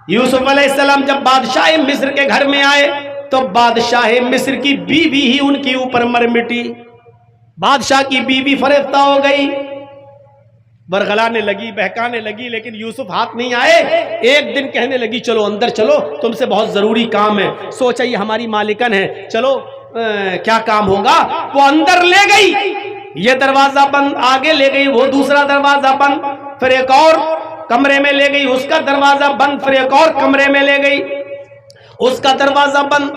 یوسف علیہ السلام جب بادشاہ مصر کے گھر میں آئے تو بادشاہ مصر کی بیوی ہی ان کے اوپر مر مٹی. بادشاہ کی بیوی فریفتہ ہو گئی، برگلانے لگی، بہکانے لگی، لیکن یوسف ہاتھ نہیں آئے. ایک دن کہنے لگی چلو اندر چلو، تم سے بہت ضروری کام ہے. سوچا یہ ہماری مالکن ہے، چلو کیا کام ہوگا. وہ اندر لے گئی، یہ دروازہ بند، آگے لے گئی وہ دوسرا دروازہ بند، پھر ایک اور کمرے میں لے گئی، اس کا دروازہ بند، پھر ایک اور کمرے میں لے گئی، اس کا دروازہ بند،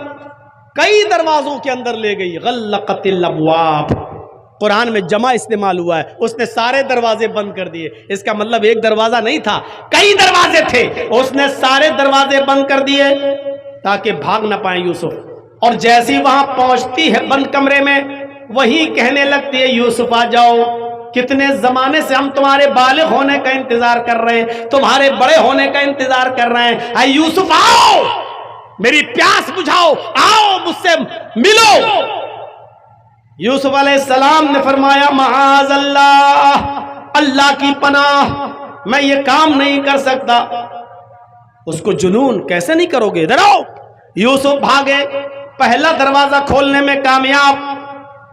کئی دروازوں کے اندر لے گئی. غلقت الابواب، قرآن میں جمع استعمال ہوا ہے، اس نے سارے دروازے بند کر دیے. اس کا مطلب ایک دروازہ نہیں تھا، کئی دروازے تھے، اس نے سارے دروازے بند کر دیے تاکہ بھاگ نہ پائیں یوسف. اور جیسی وہاں پہنچتی ہے بند کمرے میں، وہی کہنے لگتی ہے یوسف آ جاؤ، کتنے زمانے سے ہم تمہارے بالغ ہونے کا انتظار کر رہے ہیں، تمہارے بڑے ہونے کا انتظار کر رہے ہیں. اے یوسف آؤ، میری پیاس بجھاؤ، آؤ مجھ سے ملو. یوسف علیہ السلام نے فرمایا معاذ اللہ، اللہ کی پناہ، میں یہ کام نہیں کر سکتا. اس کو جنون، کیسے نہیں کرو گے، ادھر آؤ. یوسف بھاگے، پہلا دروازہ کھولنے میں کامیاب،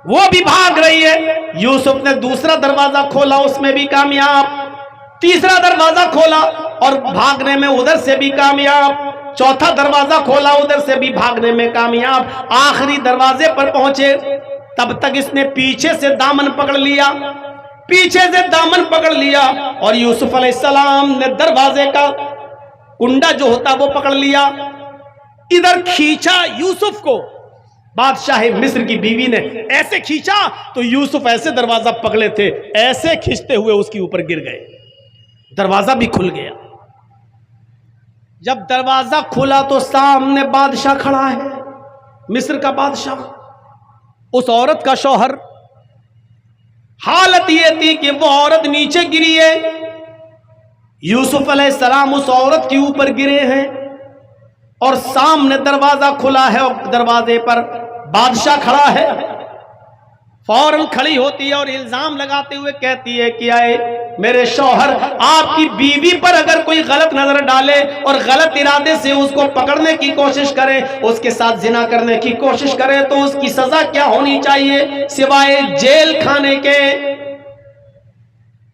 وہ بھی بھاگ رہی ہے. یوسف نے دوسرا دروازہ کھولا، اس میں بھی کامیاب. تیسرا دروازہ کھولا اور بھاگنے میں ادھر سے بھی کامیاب. چوتھا دروازہ کھولا، ادھر سے بھی بھاگنے میں کامیاب. آخری دروازے پر پہنچے، تب تک اس نے پیچھے سے دامن پکڑ لیا، پیچھے سے دامن پکڑ لیا، اور یوسف علیہ السلام نے دروازے کا کنڈا جو ہوتا وہ پکڑ لیا، ادھر کھینچا یوسف کو. بادشاہ مصر کی بیوی نے ایسے کھینچا تو یوسف ایسے دروازہ پکڑے تھے، ایسے کھینچتے ہوئے اس کے اوپر گر گئے، دروازہ بھی کھل گیا. جب دروازہ کھلا تو سامنے بادشاہ کھڑا ہے، مصر کا بادشاہ، اس عورت کا شوہر. حالت یہ تھی کہ وہ عورت نیچے گری ہے، یوسف علیہ السلام اس عورت کے اوپر گرے ہیں، اور سامنے دروازہ کھلا ہے اور دروازے پر بادشاہ کھڑا ہے. فوراً کھڑی ہوتی ہے اور الزام لگاتے ہوئے کہتی ہے کہ آئے میرے شوہر، آپ کی بیوی پر اگر کوئی غلط نظر ڈالے اور غلط ارادے سے اس کو پکڑنے کی کوشش کرے، اس کے ساتھ زنا کرنے کی کوشش کرے، تو اس کی سزا کیا ہونی چاہیے سوائے جیل کھانے کے.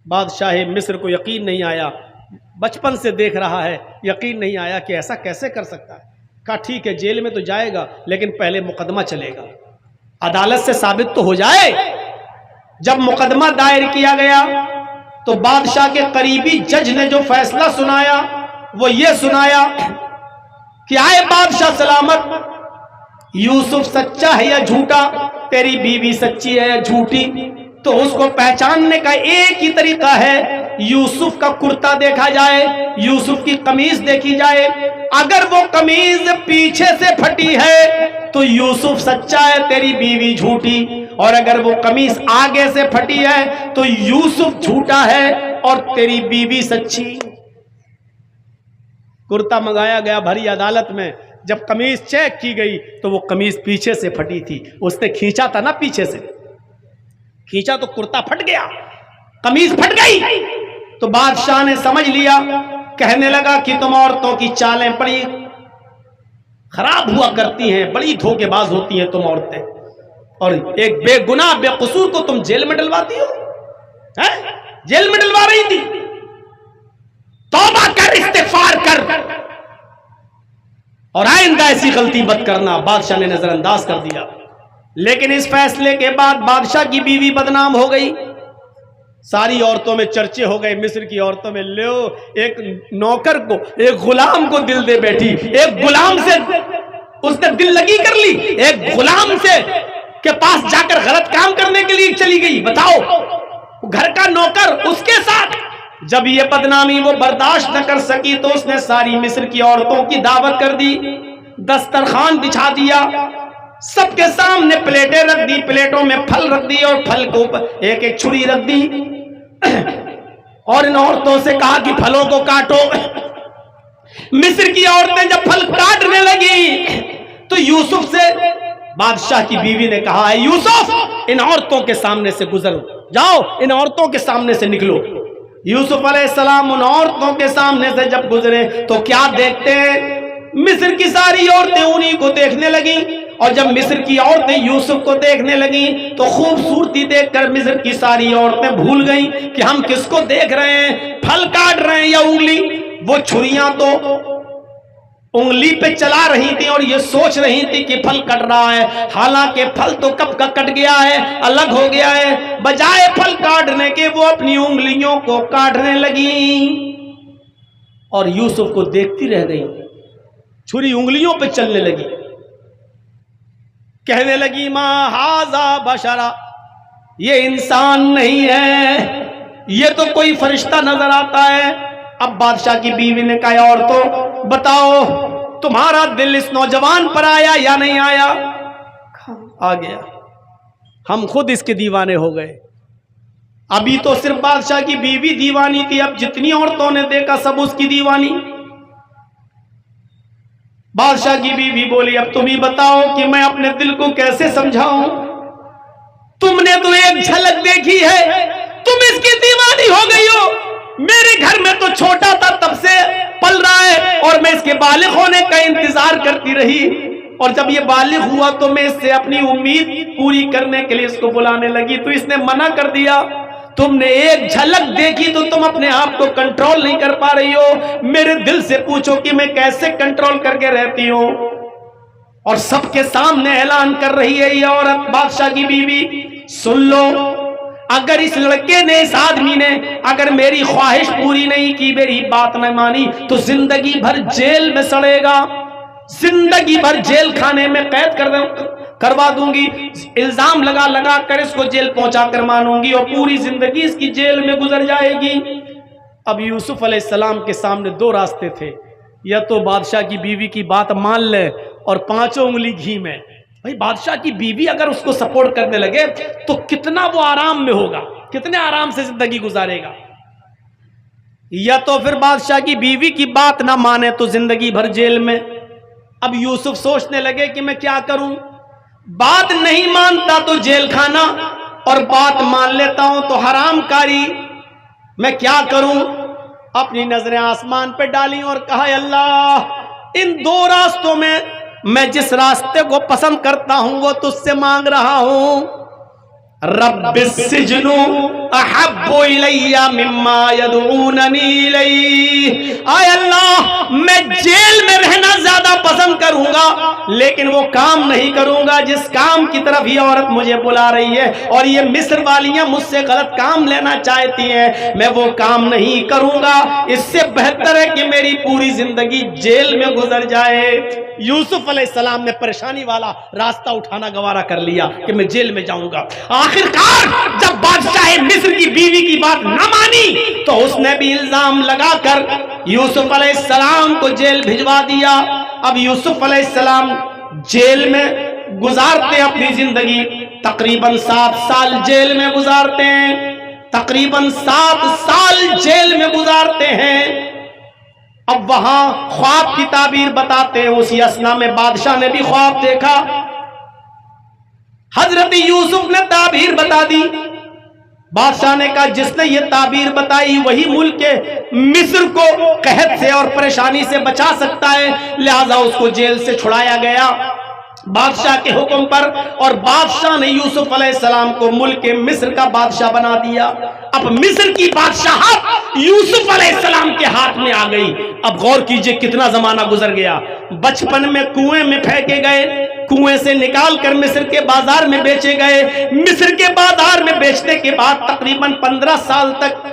بادشاہ مصر کو یقین نہیں آیا، بچپن سے دیکھ رہا ہے، یقین نہیں آیا کہ ایسا کیسے کر سکتا ہے. کہا ٹھیک ہے جیل میں تو جائے گا، لیکن پہلے مقدمہ چلے گا، عدالت سے ثابت تو ہو جائے. جب مقدمہ دائر کیا گیا تو بادشاہ کے قریبی جج نے جو فیصلہ سنایا وہ یہ سنایا کہ آئے بادشاہ سلامت، یوسف سچا ہے یا جھوٹا، تیری بیوی سچی ہے یا جھوٹی. تو اس کو پہچاننے کا ایک ہی طریقہ ہے، یوسف کا کرتا دیکھا جائے، یوسف کی قمیض دیکھی جائے. اگر وہ قمیض پیچھے سے پھٹی ہے تو یوسف سچا ہے، تیری بیوی جھوٹی، اور اگر وہ قمیض آگے سے پھٹی ہے تو یوسف جھوٹا ہے اور تیری بیوی سچی. کرتا منگایا گیا بھری عدالت میں. جب قمیض چیک کی گئی تو وہ قمیض پیچھے سے پھٹی تھی، اس نے کھینچا تھا نا، پیچھے سے کھینچا تو کرتا پھٹ گیا، قمیض پھٹ گئی. تو بادشاہ نے سمجھ لیا، کہنے لگا کہ تم عورتوں کی چالیں بڑی خراب ہوا کرتی ہیں، بڑی دھوکے باز ہوتی ہیں تم عورتیں، اور ایک بے گناہ بے قصور کو تم جیل میں ڈلواتی ہو. جیل میں ڈلوا رہی تھی، توبہ کر، استغفار کر، اور آئندہ ایسی غلطی مت کرنا. بادشاہ نے نظر انداز کر دیا. لیکن اس فیصلے کے بعد بادشاہ کی بیوی بدنام ہو گئی، ساری عورتوں میں چرچے ہو گئے، مصر کی عورتوں میں. لو ایک نوکر کو، ایک غلام کو دل دے بیٹھی، ایک غلام سے اس نے دل لگی کر لی، ایک غلام سے کے پاس جا کر غلط کام کرنے کے لیے چلی گئی. بتاؤ، گھر کا نوکر اس کے ساتھ. جب یہ بدنامی وہ برداشت نہ کر سکی تو اس نے ساری مصر کی عورتوں کی دعوت کر دی، دسترخوان بچھا دیا، سب کے سامنے پلیٹیں رکھ دی، پلیٹوں میں پھل رکھ دی، اور پھل کو ایک ایک چھری رکھ دی، اور ان عورتوں سے کہا کہ پھلوں کو کاٹو. مصر کی عورتیں جب پھل کاٹنے لگی تو یوسف سے بادشاہ کی بیوی نے کہا، اے یوسف، ان عورتوں کے سامنے سے گزر جاؤ، ان عورتوں کے سامنے سے نکلو. یوسف علیہ السلام ان عورتوں کے سامنے سے جب گزرے تو کیا دیکھتے ہیں؟ مصر کی ساری عورتیں انہی کو دیکھنے لگیں، اور جب مصر کی عورتیں یوسف کو دیکھنے لگیں تو خوبصورتی دیکھ کر مصر کی ساری عورتیں بھول گئیں کہ ہم کس کو دیکھ رہے ہیں، پھل کاٹ رہے ہیں یا انگلی۔ وہ چھریاں تو انگلی پہ چلا رہی تھی اور یہ سوچ رہی تھی کہ پھل کٹ رہا ہے، حالانکہ پھل تو کب کا کٹ گیا ہے، الگ ہو گیا ہے۔ بجائے پھل کاٹنے کے وہ اپنی انگلیوں کو کاٹنے لگیں اور یوسف کو دیکھتی رہ گئی، چھری انگلیوں پہ چلنے لگی، کہنے لگی ما ھذا بشرا، یہ انسان نہیں ہے، یہ تو کوئی فرشتہ نظر آتا ہے۔ اب بادشاہ کی بیوی نے کہا عورتوں بتاؤ تمہارا دل اس نوجوان پر آیا یا نہیں آیا؟ آ گیا، ہم خود اس کے دیوانے ہو گئے۔ ابھی تو صرف بادشاہ کی بیوی دیوانی تھی، اب جتنی عورتوں نے دیکھا سب اس کی دیوانی۔ بادشاہ کی بیوی بولی اب تم ہی بتاؤ کہ میں اپنے دل کو کیسے سمجھاؤں، تم نے تو ایک جھلک دیکھی ہے، تم اس کی دیوانی ہو گئی ہو۔ میرے گھر میں تو چھوٹا تھا تب سے پل رہا ہے اور میں اس کے بالغ ہونے کا انتظار کرتی رہی، اور جب یہ بالغ ہوا تو میں اس سے اپنی امید پوری کرنے کے لیے اس کو بلانے لگی تو اس نے منع کر دیا۔ تم نے ایک جھلک دیکھی تو تم اپنے آپ کو کنٹرول نہیں کر پا رہی ہو، میرے دل سے پوچھو کہ میں کیسے کنٹرول کر کے رہتی ہوں۔ اور سب کے سامنے اعلان کر رہی ہے یہ عورت، بادشاہ کی بیوی سن لو، اگر اس لڑکے نے، اس آدمی نے اگر میری خواہش پوری نہیں کی، میری بات نہ مانی تو زندگی بھر جیل میں سڑے گا، زندگی بھر جیل خانے میں قید کروا دوں گی، الزام لگا لگا کر اس کو جیل پہنچا کر مانوں گی اور پوری زندگی اس کی جیل میں گزر جائے گی۔ اب یوسف علیہ السلام کے سامنے دو راستے تھے، یا تو بادشاہ کی بیوی کی بات مان لے اور پانچوں انگلی گھی میں۔ بھائی بادشاہ کی بیوی اگر اس کو سپورٹ کرنے لگے تو کتنا وہ آرام میں ہوگا، کتنے آرام سے زندگی گزارے گا۔ یا تو پھر بادشاہ کی بیوی کی بات نہ مانے تو زندگی بھر جیل میں۔ اب یوسف سوچنے لگے کہ میں کیا کروں، بات نہیں مانتا تو جیل خانہ اور بات مان لیتا ہوں تو حرام کاری، میں کیا کروں؟ اپنی نظریں آسمان پہ ڈالی اور کہا اللہ ان دو راستوں میں جس راستے کو پسند کرتا ہوں وہ تجھ سے مانگ رہا ہوں۔ رب السجن احب الی مما یدعوننی الیہ، اے اللہ میں جیل میں رہنا زیادہ پسند کروں گا لیکن وہ کام نہیں کروں گا جس کام کی طرف یہ عورت مجھے بلا رہی ہے، اور یہ مصر والیاں مجھ سے غلط کام لینا چاہتی ہیں، میں وہ کام نہیں کروں گا، اس سے بہتر ہے کہ میری پوری زندگی جیل میں گزر جائے۔ یوسف علیہ السلام نے پریشانی والا راستہ اٹھانا گوارا کر لیا کہ میں جیل میں جاؤں گا۔ آخرکار جب بادشاہ مصر کی بیوی کی بات نہ مانی تو اس نے بھی الزام لگا کر یوسف علیہ السلام کو جیل بھجوا دیا۔ اب یوسف علیہ السلام جیل میں گزارتے اپنی زندگی، تقریباً 7 سال جیل میں گزارتے ہیں، تقریباً 7 سال جیل میں گزارتے ہیں۔ اب وہاں خواب کی تعبیر بتاتے ہیں، اسی اسنا میں بادشاہ نے بھی خواب دیکھا، حضرت یوسف نے تعبیر بتا دی۔ بادشاہ نے کہا جس نے یہ تعبیر بتائی وہی ملک مصر کو قحط سے اور پریشانی سے بچا سکتا ہے، لہذا اس کو جیل سے چھڑایا گیا بادشاہ کے حکم پر، اور بادشاہ نے یوسف علیہ السلام کو ملک مصر کا بادشاہ بنا دیا۔ اب مصر کی بادشاہت یوسف علیہ السلام کے ہاتھ میں آ گئی۔ اب غور کیجئے کتنا زمانہ گزر گیا، بچپن میں کنویں میں پھینکے گئے، کنویں سے نکال کر مصر کے بازار میں بیچے گئے، مصر کے بازار میں بیچنے کے بعد تقریباً 15 سال تک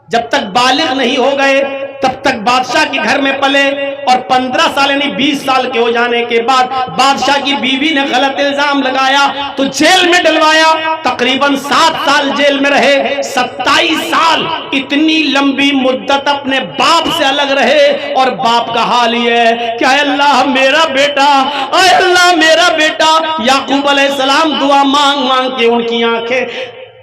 جب تک بالغ نہیں ہو گئے تب تک بادشاہ کے گھر میں پلے، اور 15 سال یعنی 20 سال کے ہو جانے کے بعد بادشاہ کی بیوی نے غلط الزام لگایا تو جیل میں ڈلوایا، تقریباً 7 سال جیل میں رہے، 27 سال اتنی لمبی مدت اپنے باپ سے الگ رہے، اور باپ کا حال یہ ہے کہ اے اللہ میرا بیٹا، اے اللہ میرا بیٹا۔ یعقوب علیہ السلام دعا مانگ مانگ کے ان کی آنکھیں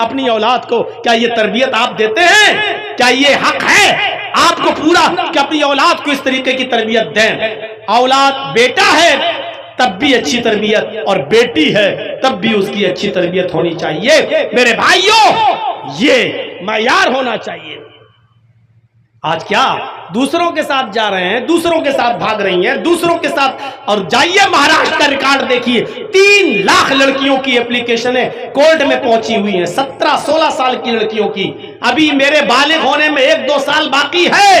اپنی اولاد کو کیا یہ تربیت آپ دیتے ہیں؟ کیا یہ حق ہے آپ کو پورا کہ اپنی اولاد کو اس طریقے کی تربیت دیں؟ اولاد بیٹا ہے تب بھی اچھی تربیت، اور بیٹی ہے تب بھی اس کی اچھی تربیت ہونی چاہیے۔ میرے بھائیوں، یہ معیار ہونا چاہیے۔ آج کیا دوسروں کے ساتھ جا رہے ہیں، دوسروں کے ساتھ بھاگ رہی ہیں، دوسروں کے ساتھ، اور جائیے مہاراشٹر کا ریکارڈ دیکھیے، 3 لاکھ لڑکیوں کی اپلیکیشنیں کورٹ میں پہنچی ہوئی ہیں، 17-16 سال کی لڑکیوں کی۔ ابھی میرے بالغ ہونے میں 1-2 سال باقی ہے،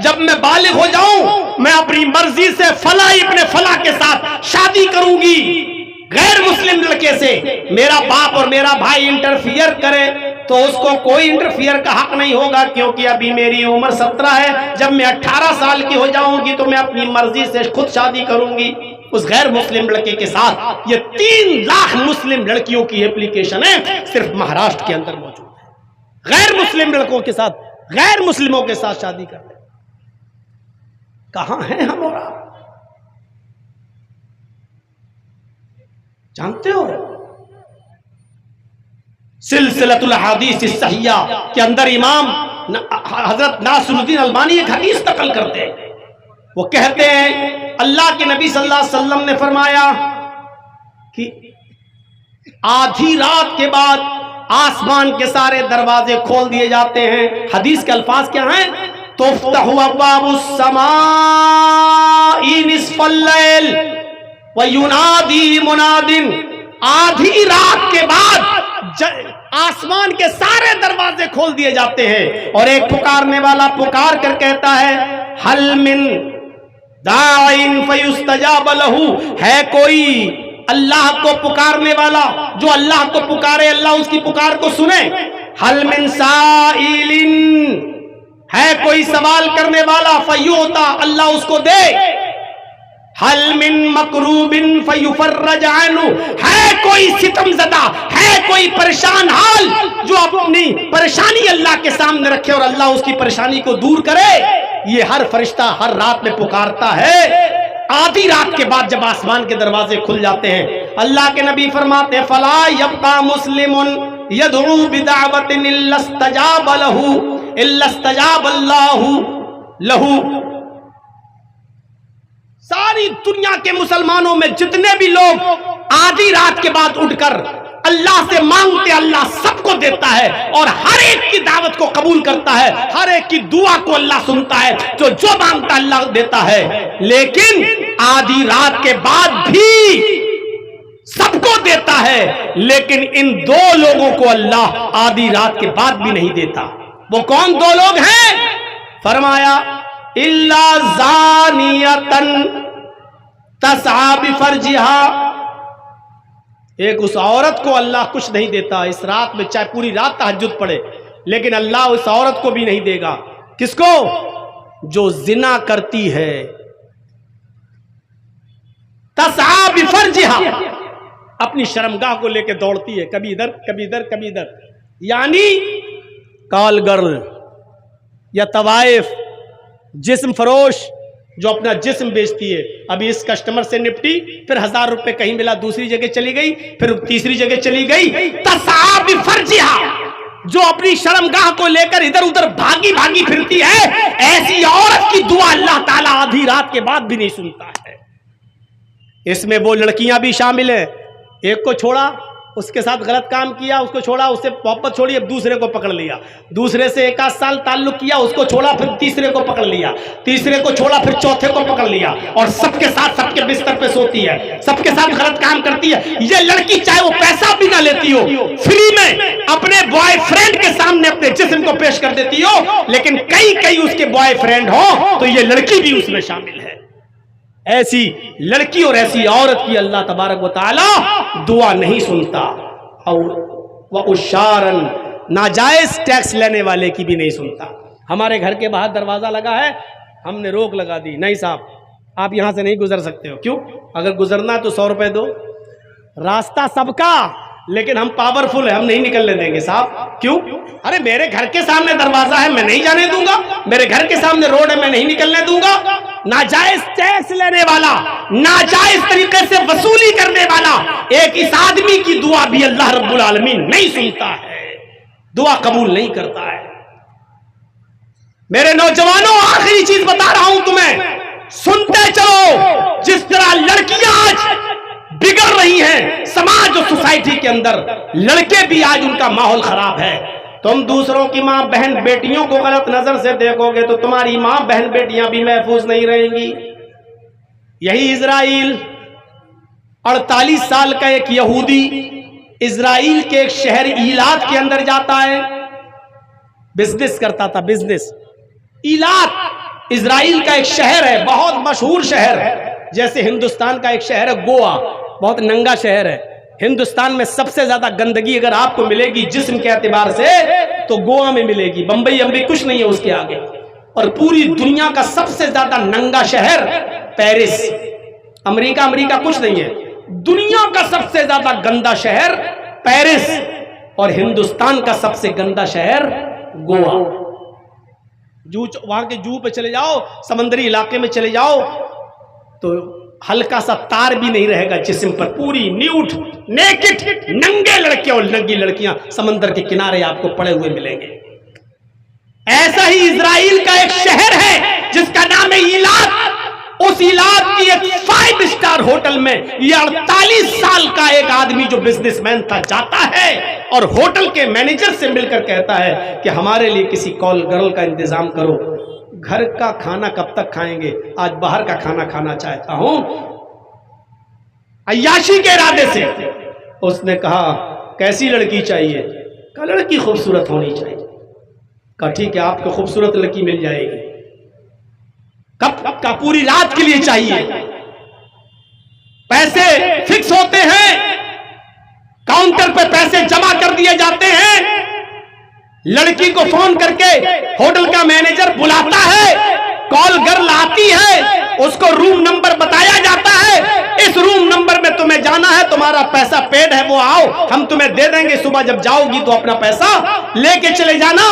جب میں بالغ ہو جاؤں میں اپنی مرضی سے فلاں ابن فلاں کے ساتھ شادی کروں گی غیر مسلم لڑکے سے۔ میرا باپ اور میرا بھائی انٹرفیئر کرے تو اس کو کوئی انٹرفیئر کا حق نہیں ہوگا، کیونکہ ابھی میری عمر 17 ہے۔ جب میں 18 سال کی ہو جاؤں گی تو میں اپنی مرضی سے خود شادی کروں گی اس غیر مسلم لڑکے کے ساتھ۔ یہ 3 لاکھ مسلم لڑکیوں کی اپلیکیشنیں صرف مہاراشٹر کے اندر موجود ہیں، غیر مسلم لڑکوں کے ساتھ، غیر مسلموں کے ساتھ شادی کرتے ہیں۔ کہاں ہیں ہم اور آپ؟ جانتے ہو سلسلۃ الاحادیث الصحیحہ کے اندر امام حضرت ناصر الدین البانی ایک حدیث نقل کرتے ہیں، وہ کہتے ہیں اللہ کے نبی صلی اللہ علیہ وسلم نے فرمایا کہ آدھی رات کے بعد آسمان کے سارے دروازے کھول دیے جاتے ہیں۔ حدیث کے الفاظ کیا ہیں؟ تفتح ابواب السماء نصف اللیل وینادی مناد، آدھی رات کے بعد آسمان کے سارے دروازے کھول دیے جاتے ہیں اور ایک پکارنے والا پکار کر کہتا ہے حل من داعٍ فیستجاب لہ، ہے کوئی اللہ کو پکارنے والا جو اللہ کو پکارے اللہ اس کی پکار کو سنے؟ حل من سائل، ہے کوئی سوال کرنے والا فیعطا، اللہ اس کو دے؟ حل من مکروب فیفرج عنہ، ہے کوئی ستم زدہ، ہے کوئی پریشان حال جو اپنی پریشانی اللہ کے سامنے رکھے اور اللہ اس کی پریشانی کو دور کرے؟ یہ ہر فرشتہ ہر رات میں پکارتا ہے۔ آدھی رات کے بعد جب آسمان کے دروازے کھل جاتے ہیں، اللہ کے نبی فرماتے فلا یبقى مسلم یدعو بدعوۃ الا استجاب لہ الا استجاب اللہ لہ۔ ساری دنیا کے مسلمانوں میں جتنے بھی لوگ آدھی رات کے بعد اٹھ کر اللہ سے مانگتے اللہ سب کو دیتا ہے اور ہر ایک کی دعوت کو قبول کرتا ہے، ہر ایک کی دعا کو اللہ سنتا ہے، جو مانگتا اللہ دیتا ہے۔ لیکن آدھی رات کے بعد بھی سب کو دیتا ہے، لیکن ان 2 لوگوں کو اللہ آدھی رات کے بعد بھی نہیں دیتا۔ وہ کون 2 لوگ ہیں؟ فرمایا الا زانیۃ تسعی بفرجها، ایک اس عورت کو اللہ کچھ نہیں دیتا اس رات میں، چاہے پوری رات تہجد پڑھے، لیکن اللہ اس عورت کو بھی نہیں دے گا۔ کس کو؟ جو زنا کرتی ہے، تسعی بفرجها، اپنی شرمگاہ کو لے کے دوڑتی ہے، کبھی ادھر کبھی ادھر کبھی ادھر، یعنی کال گرل یا طوائف، جسم فروش جو اپنا جسم بیچتی ہے۔ ابھی اس کسٹمر سے نپٹی، پھر 1000 روپے کہیں ملا، دوسری جگہ چلی گئی، پھر تیسری جگہ چلی گئی۔ تسعی بفرجها، جو اپنی شرمگاہ کو لے کر ادھر ادھر بھاگی بھاگی پھرتی ہے، ایسی عورت کی دعا اللہ تعالیٰ آدھی رات کے بعد بھی نہیں سنتا ہے۔ اس میں وہ لڑکیاں بھی شامل ہیں، ایک کو چھوڑا، اس کے ساتھ غلط کام کیا، اس کو چھوڑا، اس سے محبت چھوڑی، اب دوسرے کو پکڑ لیا، دوسرے سے 1 آدھ سال تعلق کیا، اس کو چھوڑا، پھر تیسرے کو پکڑ لیا، تیسرے کو چھوڑا، پھر چوتھے کو پکڑ لیا، اور سب کے ساتھ سب کے بستر پہ سوتی ہے، سب کے ساتھ غلط کام کرتی ہے۔ یہ لڑکی چاہے وہ پیسہ بھی نہ لیتی ہو، فری میں اپنے بوائے فرینڈ کے سامنے اپنے جسم کو پیش کر دیتی ہو، لیکن کئی اس کے بوائے فرینڈ ہو تو یہ لڑکی بھی اس میں شامل ہے۔ ایسی لڑکی اور ایسی عورت کی اللہ تبارک و تعالی دعا نہیں سنتا، اور وَأُشَارًا، ناجائز ٹیکس لینے والے کی بھی نہیں سنتا۔ ہمارے گھر کے باہر دروازہ لگا ہے، ہم نے روک لگا دی، نہیں صاحب آپ یہاں سے نہیں گزر سکتے ہو۔ کیوں؟ اگر گزرنا تو 100 روپے دو، راستہ سب کا، لیکن ہم پاورفل ہیں، ہم نہیں نکلنے دیں گے صاحب۔ کیوں؟ ارے میرے گھر کے سامنے دروازہ ہے، میں نہیں جانے دوں گا، میرے گھر کے سامنے روڈ ہے، میں نہیں نکلنے دوں گا۔ ناجائز ٹیکس لینے والا، ناجائز طریقے سے وصولی کرنے والا، ایک اس آدمی کی دعا بھی اللہ رب العالمین نہیں سنتا ہے، دعا قبول نہیں کرتا ہے۔ میرے نوجوانوں، آخری چیز بتا رہا ہوں تمہیں، سنتے چلو۔ جس طرح لڑکیاں آج بگڑ رہی ہیں سماج اور سوسائٹی کے اندر، لڑکے بھی آج ان کا ماحول خراب ہے۔ تم دوسروں کی ماں بہن بیٹیوں کو غلط نظر سے دیکھو گے تو تمہاری ماں بہن بیٹیاں بھی محفوظ نہیں رہیں گی۔ یہی اسرائیل، 48 سال کا ایک یہودی اسرائیل کے ایک شہر ایلات کے اندر جاتا ہے، بزنس کرتا تھا، بزنس۔ ایلات اسرائیل کا ایک شہر ہے، بہت مشہور شہر ہے، جیسے ہندوستان کا ایک شہر ہے گوا، بہت ننگا شہر ہے۔ ہندوستان میں سب سے زیادہ گندگی اگر آپ کو ملے گی جسم کے اعتبار سے تو گوا میں ملے گی، بمبئی امبئی کچھ نہیں ہے اس کے آگے۔ اور پوری دنیا کا سب سے زیادہ ننگا شہر پیرس، امریکہ کچھ نہیں ہے، دنیا کا سب سے زیادہ گندا شہر پیرس، اور ہندوستان کا سب سے گندا شہر گوا۔ وہاں کے جوہو پہ چلے جاؤ، سمندری علاقے میں چلے جاؤ تو ہلکا سا تار بھی نہیں رہے گا جسم پر، پوری نیوٹ نیکٹ ننگے لڑکے اور ننگی لڑکیاں سمندر کے کنارے آپ کو پڑے ہوئے ملیں گے۔ ایسا ہی اسرائیل کا ایک شہر ہے جس کا نام ہے ایلات۔ اس ایلات کی ایک 5 اسٹار ہوٹل میں یہ 48 سال کا ایک آدمی جو بزنس مین تھا جاتا ہے اور ہوٹل کے مینیجر سے مل کر کہتا ہے کہ ہمارے لیے کسی کال گرل کا انتظام کرو، گھر کا کھانا کب تک کھائیں گے، آج باہر کا کھانا کھانا چاہتا ہوں۔ عیاشی کے ارادے سے اس نے کہا کیسی لڑکی چاہیے؟ کہا لڑکی خوبصورت ہونی چاہیے۔ کہا ٹھیک ہے آپ کو خوبصورت لڑکی مل جائے گی۔ کب کا؟ پوری رات کے لیے چاہیے۔ پیسے فکس ہوتے ہیں، کاؤنٹر پہ پیسے جمع کر دیے جاتے ہیں، لڑکی کو فون کر کے ہوٹل کا مینیجر بلاتا ہے، کال گرل آتی ہے، اس کو روم نمبر بتایا جاتا ہے، اس روم نمبر میں تمہیں جانا ہے، تمہارا پیسہ پیڈ ہے، وہ آؤ ہم تمہیں دے دیں گے، صبح جب جاؤ گی تو اپنا پیسہ لے کے چلے جانا۔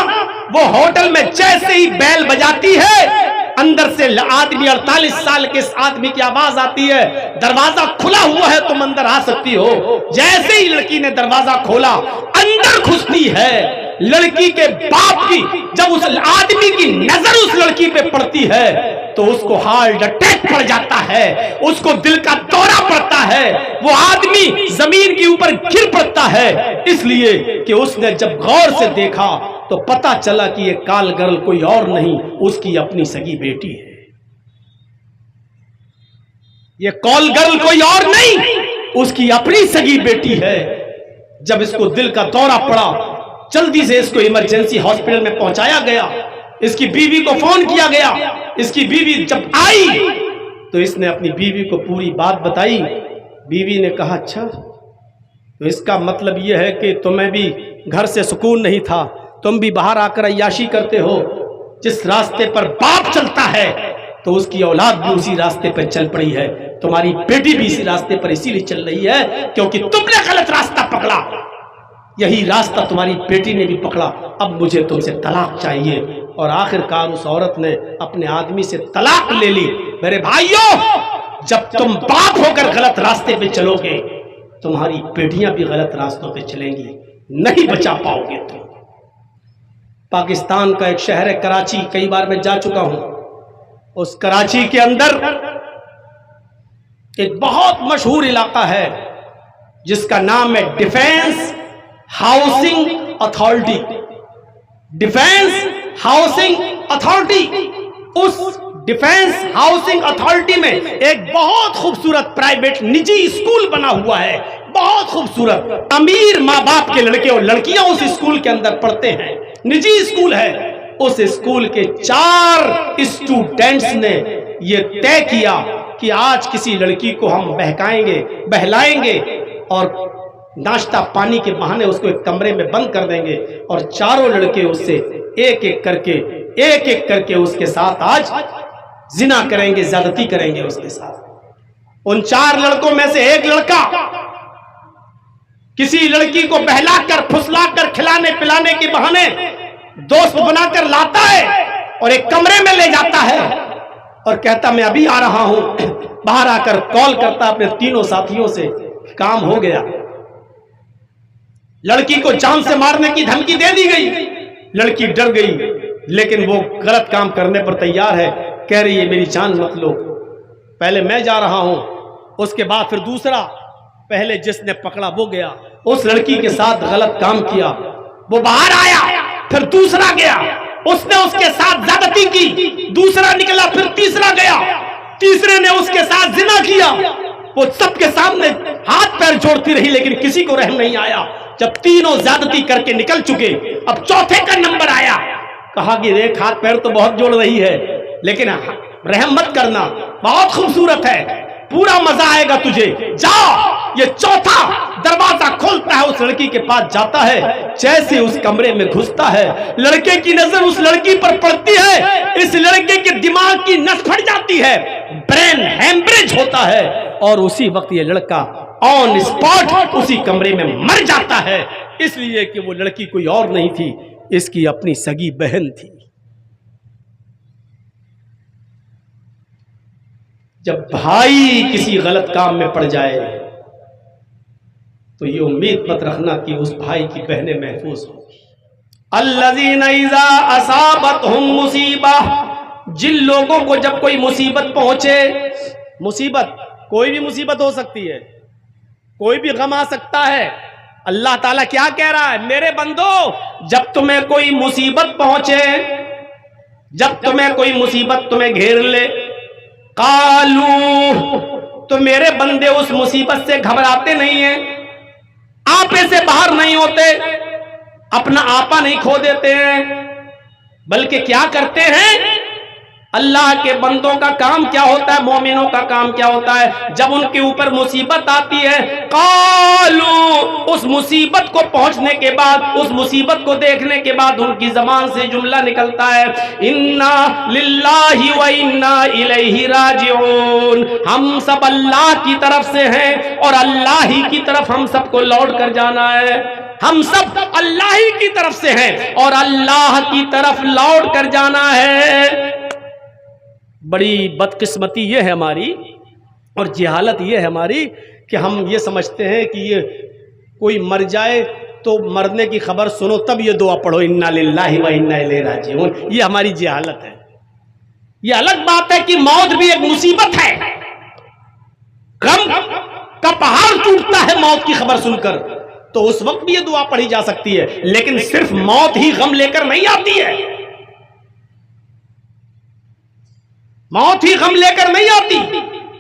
وہ ہوٹل میں جیسے ہی بیل بجاتی ہے، اندر سے آدمی 48 سال کے اس آدمی کی آواز آتی ہے، دروازہ کھلا ہوا ہے تم اندر آ سکتی ہو۔ جیسے ہی لڑکی نے دروازہ کھولا اندر گھستی ہے، لڑکی کے باپ کی جب اس آدمی کی نظر اس لڑکی پہ پڑتی ہے تو اس کو ہارٹ اٹیک پڑ جاتا ہے، اس کو دل کا دورہ پڑتا ہے، وہ آدمی زمین کے اوپر گر پڑتا ہے، اس لیے کہ اس نے جب غور سے دیکھا تو پتا چلا کہ یہ کال گرل کوئی اور نہیں، اس کی اپنی سگی بیٹی ہے۔ یہ کال گرل کوئی اور نہیں، اس کی اپنی سگی بیٹی ہے۔ جب اس کو دل کا دورہ پڑا، جلدی سے اس کو ایمرجنسی ہاسپٹل میں پہنچایا گیا، اس کی بیوی کو فون کیا گیا، اس کی بیوی جب آئی تو اس نے اپنی بیوی کو پوری بات بتائی۔ بیوی نے کہا اچھا تو اس کا مطلب یہ ہے کہ تمہیں بھی گھر سے سکون نہیں تھا، تم بھی باہر آ کر عیاشی کرتے ہو۔ جس راستے پر باپ چلتا ہے تو اس کی اولاد بھی اسی راستے پر چل پڑی ہے، تمہاری بیٹی بھی اسی راستے پر اسی لیے چل رہی ہے کیونکہ تم نے غلط راستہ پکڑا، یہی راستہ تمہاری بیٹی نے بھی پکڑا، اب مجھے تم سے طلاق چاہیے۔ اور آخر کار اس عورت نے اپنے آدمی سے طلاق لے لی۔ میرے بھائیوں، جب تم باپ ہو کر غلط راستے پہ چلو گے تمہاری بیٹیاں بھی غلط راستوں پہ چلیں گی، نہیں بچا پاؤ گے تم۔ پاکستان کا ایک شہر ہے کراچی، کئی بار میں جا چکا ہوں۔ اس کراچی کے اندر ایک بہت مشہور علاقہ ہے جس کا نام ہے defence housing authority. Defence housing authority, اس ڈیفنس ہاؤسنگ اتھارٹی میں ایک بہت خوبصورت پرائیویٹ نجی اسکول بنا ہوا ہے، بہت خوبصورت۔ امیر ماں باپ کے لڑکے اور لڑکیاں اس اسکول کے اندر پڑھتے ہیں، نجی اسکول ہے۔ اس اسکول کے 4 اسٹوڈنٹس نے یہ طے کیا کہ آج کسی لڑکی کو ہم بہکائیں گے، بہلائیں گے اور ناشتہ پانی کے بہانے اس کو ایک کمرے میں بند کر دیں گے، اور 4 لڑکے اس سے ایک ایک کر کے اس کے ساتھ آج زنا کریں گے، زیادتی کریں گے اس کے ساتھ۔ ان 4 لڑکوں میں سے ایک لڑکا کسی لڑکی کو بہلا کر پھسلا کر کھلانے پلانے کے بہانے دوست بنا کر لاتا ہے اور ایک کمرے میں لے جاتا ہے اور کہتا میں ابھی آ رہا ہوں۔ باہر آ کر کال کرتا اپنے 3 ساتھیوں سے کام ہو گیا. لڑکی کو جان سے مارنے کی دھمکی دے دی گئی. لڑکی ڈر گئی لیکن وہ غلط کام کرنے پر تیار ہے. کہہ رہی ہے میری جان مت لو, پہلے میں جا رہا ہوں. اس کے بعد پھر دوسرا, پہلے جس نے پکڑا وہ گیا, اس لڑکی کے ساتھ غلط کام کیا, وہ باہر آیا. پھر دوسرا گیا, اس نے اس کے ساتھ زیادتی کی. دوسرا نکلا, پھر تیسرا گیا, تیسرے نے اس کے ساتھ زنا کیا. وہ سب کے سامنے ہاتھ پیر جوڑتی رہی لیکن کسی کو رحم نہیں آیا. جب تینوں زیادتی کر کے نکل چکے, اب چوتھے کا نمبر آیا. کہا کہ دیکھ ہاتھ پیر تو بہت جوڑ رہی ہے لیکن رحم مت کرنا, بہت خوبصورت ہے, پورا مزہ آئے گا تجھے, جاؤ. یہ چوتھا دروازہ کھولتا ہے, اس لڑکی کے پاس جاتا ہے. جیسے اس کمرے میں گھستا ہے, لڑکے کی نظر اس لڑکی پر پڑتی ہے. اس لڑکے کے دماغ کی نس پھٹ جاتی ہے, برین ہیمبریج ہوتا ہے, اور اسی وقت یہ لڑکا آن اسپاٹ اسی کمرے میں مر جاتا ہے. اس لیے کہ وہ لڑکی کوئی اور نہیں تھی, اس کی اپنی سگی بہن تھی. جب بھائی کسی غلط کام میں پڑ جائے تو یہ امید مت رکھنا کہ اس بھائی کی بہنیں محفوظ ہوں گی. الذین اذا اصابتہم مصیبہ, جن لوگوں کو جب کوئی مصیبت پہنچے, مصیبت کوئی بھی مصیبت ہو سکتی ہے, کوئی بھی غم آ سکتا ہے. اللہ تعالیٰ کیا کہہ رہا ہے, میرے بندو جب تمہیں کوئی مصیبت پہنچے, جب تمہیں کوئی مصیبت تمہیں گھیر لے, قالو, تو میرے بندے اس مصیبت سے گھبراتے نہیں ہیں, آپے سے باہر نہیں ہوتے, اپنا آپا نہیں کھو دیتے ہیں, بلکہ کیا کرتے ہیں. اللہ کے بندوں کا کام کیا ہوتا ہے, مومنوں کا کام کیا ہوتا ہے, جب ان کے اوپر مصیبت آتی ہے, قالو, اس مصیبت کو پہنچنے کے بعد, اس مصیبت کو دیکھنے کے بعد ان کی زبان سے جملہ نکلتا ہے, انا للہ و انا الیہ راجعون, ہم سب اللہ کی طرف سے ہیں اور اللہ ہی کی طرف ہم سب کو لوٹ کر جانا ہے. ہم سب اللہ ہی کی طرف سے ہیں اور اللہ کی طرف لوٹ کر جانا ہے. بڑی بدقسمتی یہ ہے ہماری اور جہالت یہ ہے ہماری کہ ہم یہ سمجھتے ہیں کہ یہ کوئی مر جائے تو مرنے کی خبر سنو تب یہ دعا پڑھو, انا للہ و انا الیہ راجعون. یہ ہماری جہالت ہے. یہ الگ بات ہے کہ موت بھی ایک مصیبت ہے, غم کا پہاڑ ٹوٹتا ہے موت کی خبر سن کر, تو اس وقت بھی یہ دعا پڑھی جا سکتی ہے, لیکن صرف موت ہی غم لے کر نہیں آتی ہے, موت ہی غم لے کر نہیں آتی.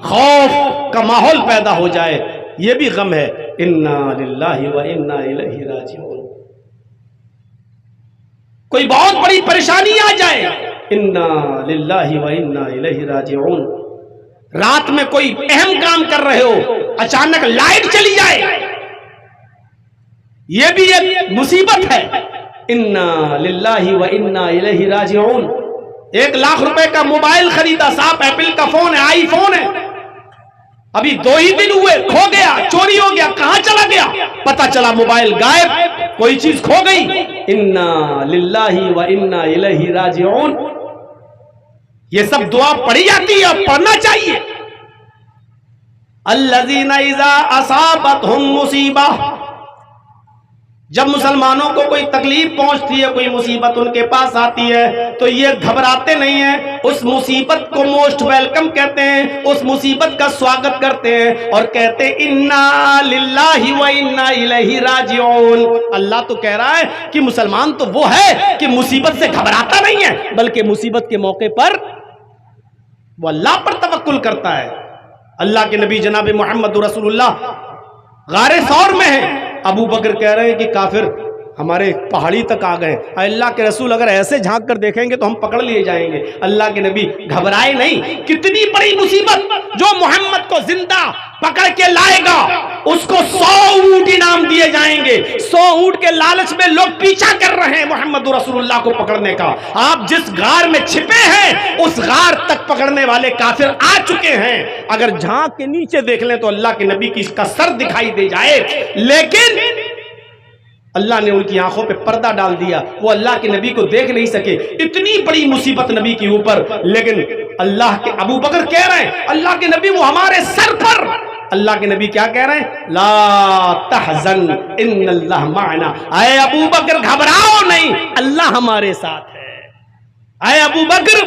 خوف کا ماحول پیدا ہو جائے یہ بھی غم ہے. انا للہ و انا الیہ راجعون. کوئی بہت بڑی پریشانی آ جائے, انا للہ و انا الیہ راجعون. رات میں کوئی اہم کام کر رہے ہو, اچانک لائٹ چلی جائے, یہ بھی ایک مصیبت ہے. انا للہ و انا الیہ راجعون. 1 لاکھ روپے کا موبائل خریدا, صاحب ایپل کا فون ہے, آئی فون ہے, ابھی 2 ہی دن ہوئے, کھو گیا, چوری ہو گیا, کہاں چلا گیا, پتا چلا موبائل غائب, کوئی چیز کھو گئی. انا للہ و انا الیہ راجعون. یہ سب دعا پڑھی جاتی ہے اور پڑھنا چاہیے. الذین اذا اصابتہم مصیبہ, جب مسلمانوں کو کوئی تکلیف پہنچتی ہے, کوئی مصیبت ان کے پاس آتی ہے تو یہ گھبراتے نہیں ہیں, اس مصیبت کو موسٹ ویلکم کہتے ہیں, اس مصیبت کا سواگت کرتے ہیں اور کہتے ہیں انا للہ و انا الیہ راجعون. اللہ تو کہہ رہا ہے کہ مسلمان تو وہ ہے کہ مصیبت سے گھبراتا نہیں ہے, بلکہ مصیبت کے موقع پر وہ اللہ پر توکل کرتا ہے. اللہ کے نبی جناب محمد رسول اللہ غار ثور میں ہیں, ابو بکر کہہ رہے ہیں کہ کافر ہمارے پہاڑی تک آ گئے, اللہ کے رسول اگر ایسے جھانک کر دیکھیں گے تو ہم پکڑ لیے جائیں گے. اللہ کے نبی گھبرائے نہیں. کتنی بڑی مصیبت جو محمد کو زندہ پکڑ کے لائے گا اس کو 100 اونٹ انعام دیے جائیں گے. 100 اونٹ کے لالچ میں لوگ پیچھا کر رہے ہیں محمد رسول اللہ کو پکڑنے کا. آپ جس غار میں چھپے ہیں اس غار تک پکڑنے والے کافر آ چکے ہیں. اگر جھانک کے نیچے دیکھ لیں تو اللہ کے نبی کی اس کا سر دکھائی دے جائے, لیکن اللہ نے ان کی آنکھوں پہ پردہ ڈال دیا, وہ اللہ کے نبی کو دیکھ نہیں سکے. اتنی بڑی مصیبت نبی کے اوپر, لیکن اللہ کے ابو بکر کہہ رہے ہیں اللہ کے نبی وہ ہمارے سر پر, اللہ کے نبی کیا کہہ رہے ہیں؟ لا تحزن ان اللہ معنا، اے ابو بکر گھبراؤ نہیں، اللہ ہمارے ساتھ ہے۔ اے ابو بکر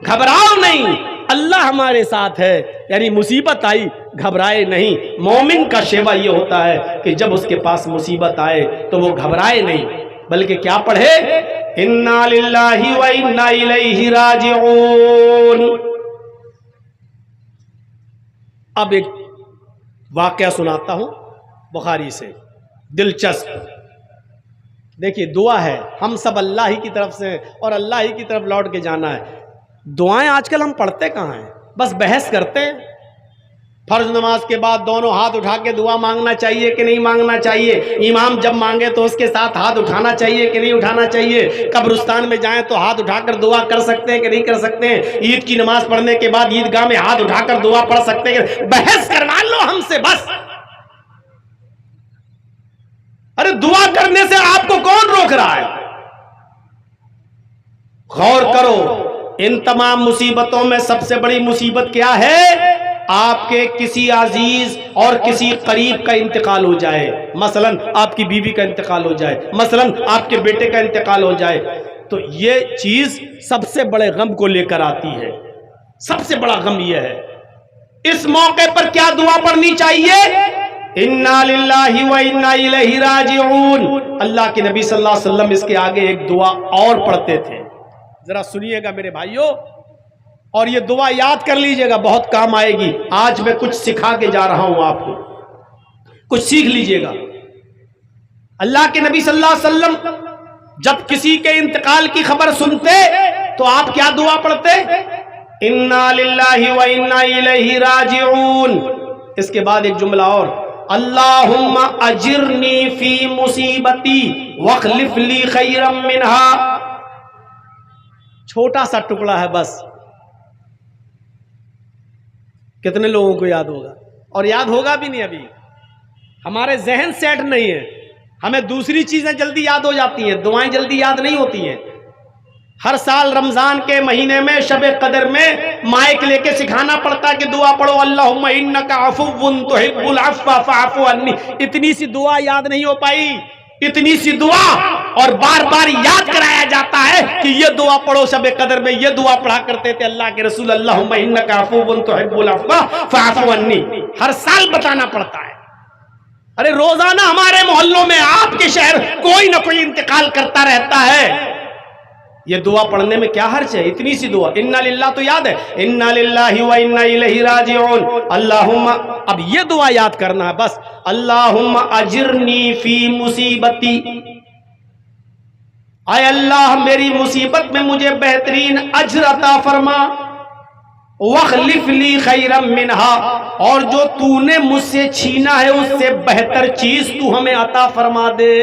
گھبراؤ نہیں، اللہ ہمارے ساتھ ہے۔ یعنی مصیبت آئی گھبرائے نہیں۔ مومن کا شیوا یہ ہوتا ہے کہ جب اس کے پاس مصیبت آئے تو وہ گھبرائے نہیں، بلکہ کیا پڑھے؟ انا للہ و انا الیہ راجعون۔ اب ایک واقعہ سناتا ہوں بخاری سے، دلچسپ۔ دیکھیے دعا ہے، ہم سب اللہ ہی کی طرف سے اور اللہ ہی کی طرف لوٹ کے جانا ہے۔ دعائیں آج کل ہم پڑھتے کہاں ہیں؟ بس بحث کرتے ہیں۔ فرض نماز کے بعد دونوں ہاتھ اٹھا کے دعا مانگنا چاہیے کہ نہیں مانگنا چاہیے؟ امام جب مانگے تو اس کے ساتھ ہاتھ اٹھانا چاہیے کہ نہیں اٹھانا چاہیے؟ قبرستان میں جائیں تو ہاتھ اٹھا کر دعا کر سکتے ہیں کہ نہیں کر سکتے ہیں؟ عید کی نماز پڑھنے کے بعد عیدگاہ میں ہاتھ اٹھا کر دعا پڑھ سکتے ہیں؟ بحث کروا لو ہم سے بس۔ ارے دعا کرنے سے آپ کو کون روک رہا ہے؟ غور کرو، ان تمام مصیبتوں میں سب سے بڑی مصیبت کیا ہے؟ آپ کے کسی عزیز اور کسی قریب کا انتقال ہو جائے، مثلا آپ کی بیوی کا انتقال ہو جائے، مثلا آپ کے بیٹے کا انتقال ہو جائے، تو یہ چیز سب سے بڑے غم کو لے کر آتی ہے۔ سب سے بڑا غم یہ ہے۔ اس موقع پر کیا دعا پڑھنی چاہیے؟ انا للہ و انا الیہ راجعون۔ اللہ کے نبی صلی اللہ علیہ وسلم اس کے آگے ایک دعا اور پڑھتے تھے، ذرا سنیے گا میرے بھائیوں، اور یہ دعا یاد کر لیجئے گا، بہت کام آئے گی۔ آج میں کچھ سکھا کے جا رہا ہوں آپ کو، کچھ سیکھ لیجئے گا۔ اللہ کے نبی صلی اللہ علیہ وسلم جب کسی کے انتقال کی خبر سنتے تو آپ کیا دعا پڑھتے؟ انا للہ و انا الیہ راجعون۔ اس کے بعد ایک جملہ اور، اللہم اجرنی فی مصیبتی واخلف لی خیرا منہا۔ چھوٹا سا ٹکڑا ہے بس، کتنے لوگوں کو یاد ہوگا؟ اور یاد ہوگا بھی نہیں، ابھی ہمارے ذہن سیٹ نہیں ہے، ہمیں دوسری چیزیں جلدی یاد ہو جاتی ہیں، دعائیں جلدی یاد نہیں ہوتی ہیں۔ ہر سال رمضان کے مہینے میں شب قدر میں مائک لے کے سکھانا پڑتا ہے کہ دعا پڑھو، اللہم انک عفو تحب العفو فاعف عنی۔ اتنی سی دعا یاد نہیں ہو پائی، اتنی سی دعا، اور بار بار یاد کرایا جاتا ہے کہ یہ دعا پڑھو۔ شب قدر میں یہ دعا پڑھا کرتے تھے اللہ کے رسول، اللہم انک عفو تحب العفو فاعف عنی، ہر سال بتانا پڑتا ہے۔ ارے روزانہ ہمارے محلوں میں، آپ کے شہر، کوئی نہ کوئی انتقال کرتا رہتا ہے، یہ دعا پڑھنے میں کیا حرج ہے؟ اتنی سی دعا، انا للہ تو یاد ہے، انا للہ و انا الیہ راجعون۔ اللہم، اب یہ دعا یاد کرنا ہے بس، اللہم اجرنی فی مصیبتی، اے اللہ میری مصیبت میں مجھے بہترین اجر عطا فرما، واخلف لی خیرا منہا، اور جو تو نے مجھ سے چھینا ہے اس سے بہتر چیز تو ہمیں عطا فرما دے۔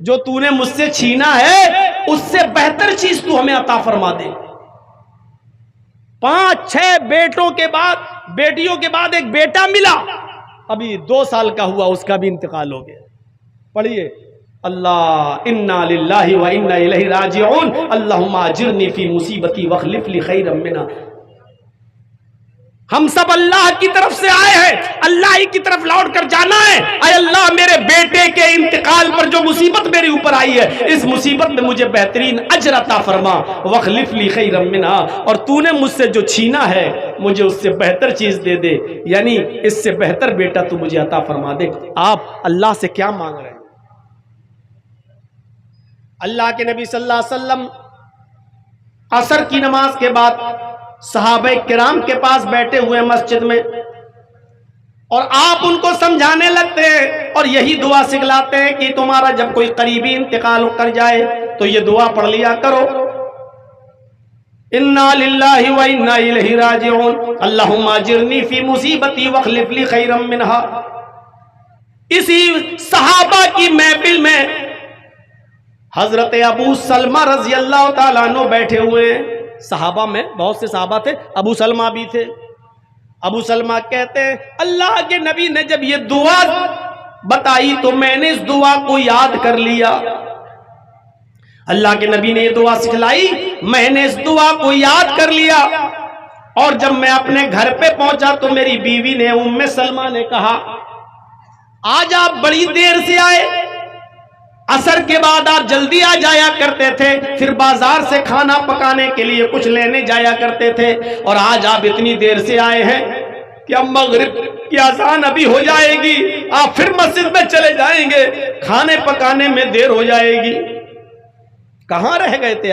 جو تو نے مجھ سے چھینا ہے اس سے بہتر چیز تو ہمیں عطا فرما دے۔ 5-6 بیٹوں کے بعد، بیٹیوں کے بعد ایک بیٹا ملا، ابھی 2 سال کا ہوا، اس کا بھی انتقال ہو گیا۔ پڑھیے، اللہ انا للہ و انا الیہ راجعون، اللہم اجرنی فی مصیبتی واخلف لی خیرا منہا۔ ہم سب اللہ کی طرف سے آئے ہیں، اللہ ہی کی طرف لوٹ کر جانا ہے۔ اے اللہ میرے بیٹے کے انتقال پر جو مصیبت میرے اوپر آئی ہے، اس مصیبت میں مجھے بہترین اجر عطا فرما، واخلف لی خیرا منہا، اور تو نے مجھ سے جو چھینا ہے مجھے اس سے بہتر چیز دے دے، یعنی اس سے بہتر بیٹا تو مجھے عطا فرما دے۔ آپ اللہ سے کیا مانگ رہے ہیں؟ اللہ کے نبی صلی اللہ علیہ وسلم عصر کی نماز کے بعد صحابہ کرام کے پاس بیٹھے ہوئے مسجد میں، اور آپ ان کو سمجھانے لگتے ہیں اور یہی دعا سکھلاتے ہیں کہ تمہارا جب کوئی قریبی انتقال کر جائے تو یہ دعا پڑھ لیا کرو، انا للہ و انا الیہ راجعون، اللہم اجرنی فی مصیبتی واخلف لی خیرا منہا۔ اسی صحابہ کی محفل میں حضرت ابو سلمہ رضی اللہ تعالیٰ عنہ بیٹھے ہوئے ہیں۔ صحابہ میں بہت سے صحابہ تھے، ابو سلمہ بھی تھے۔ ابو سلمہ کہتے ہیں اللہ کے نبی نے جب یہ دعا بتائی تو میں نے اس دعا کو یاد کر لیا۔ اللہ کے نبی نے یہ دعا سکھلائی، میں نے اس دعا کو یاد کر لیا، اور جب میں اپنے گھر پہ پہنچا تو میری بیوی نے ام سلمہ نے کہا آج آپ بڑی دیر سے آئے، عصر کے بعد آپ جلدی آ جایا کرتے تھے، پھر بازار سے کھانا پکانے کے لیے کچھ لینے جایا کرتے تھے، اور آج آپ اتنی دیر سے آئے ہیں کہ اب مغرب کی اذان ابھی ہو جائے گی، آپ پھر مسجد میں چلے جائیں گے، کھانے پکانے میں دیر ہو جائے گی۔ کہاں رہ گئے تھے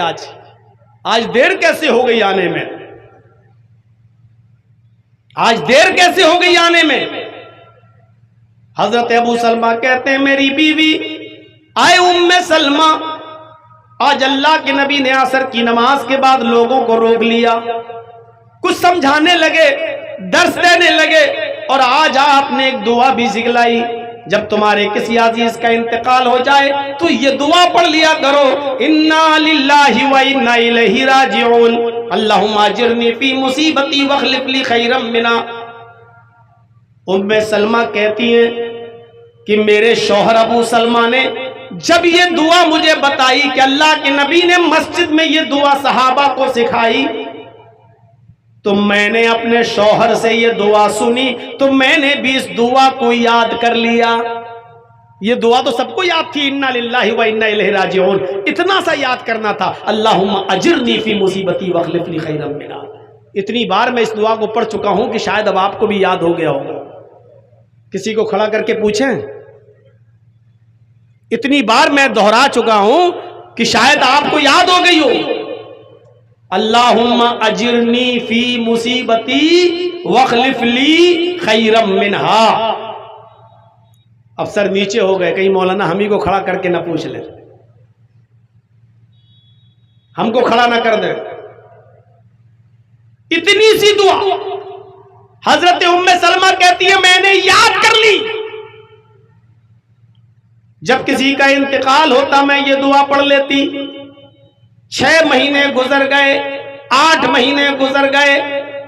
آج دیر کیسے ہو گئی آنے میں؟ آج دیر کیسے ہو گئی آنے میں؟ حضرت ابو سلمہ کہتے ہیں میری بیوی آئے ام سلمہ، آج اللہ کے نبی نے عصر کی نماز کے بعد لوگوں کو روک لیا، کچھ سمجھانے لگے، درس دینے لگے، اور آج آپ نے ایک دعا بھی سکھلائی، جب تمہارے کسی عزیز کا انتقال ہو جائے تو یہ دعا پڑھ لیا کرو، انا للہ و انا الیہ راجعون، اللہم اجرنی فی مصیبتی واخلف لی خیرا منہا۔ ام سلمہ کہتی ہیں کہ میرے شوہر ابو سلمہ نے جب یہ دعا مجھے بتائی کہ اللہ کے نبی نے مسجد میں یہ دعا صحابہ کو سکھائی، تو میں نے اپنے شوہر سے یہ دعا سنی تو میں نے بھی اس دعا کو یاد کر لیا۔ یہ دعا تو سب کو یاد تھی، انا للہ و انا الیہ راجعون، اتنا سا یاد کرنا تھا، اللہم اجرنی فی مصیبتی واخلف لی خیرا منہا۔ اتنی بار میں اس دعا کو پڑھ چکا ہوں کہ شاید اب آپ کو بھی یاد ہو گیا ہوگا۔ کسی کو کھڑا کر کے پوچھیں، اتنی بار میں دہرا چکا ہوں کہ شاید آپ کو یاد ہو گئی ہو، اللہم اجرنی فی مصیبتی واخلف لی خیرا منہا۔ اب سر نیچے ہو گئے، کہیں مولانا ہم ہی کو کھڑا کر کے نہ پوچھ لیں، ہم کو کھڑا نہ کر دیں۔ اتنی سی دعا حضرت ام سلمہ کہتی ہے میں نے یاد کر لی، جب کسی کا انتقال ہوتا میں یہ دعا پڑھ لیتی۔ 6 مہینے گزر گئے، 8 مہینے گزر گئے،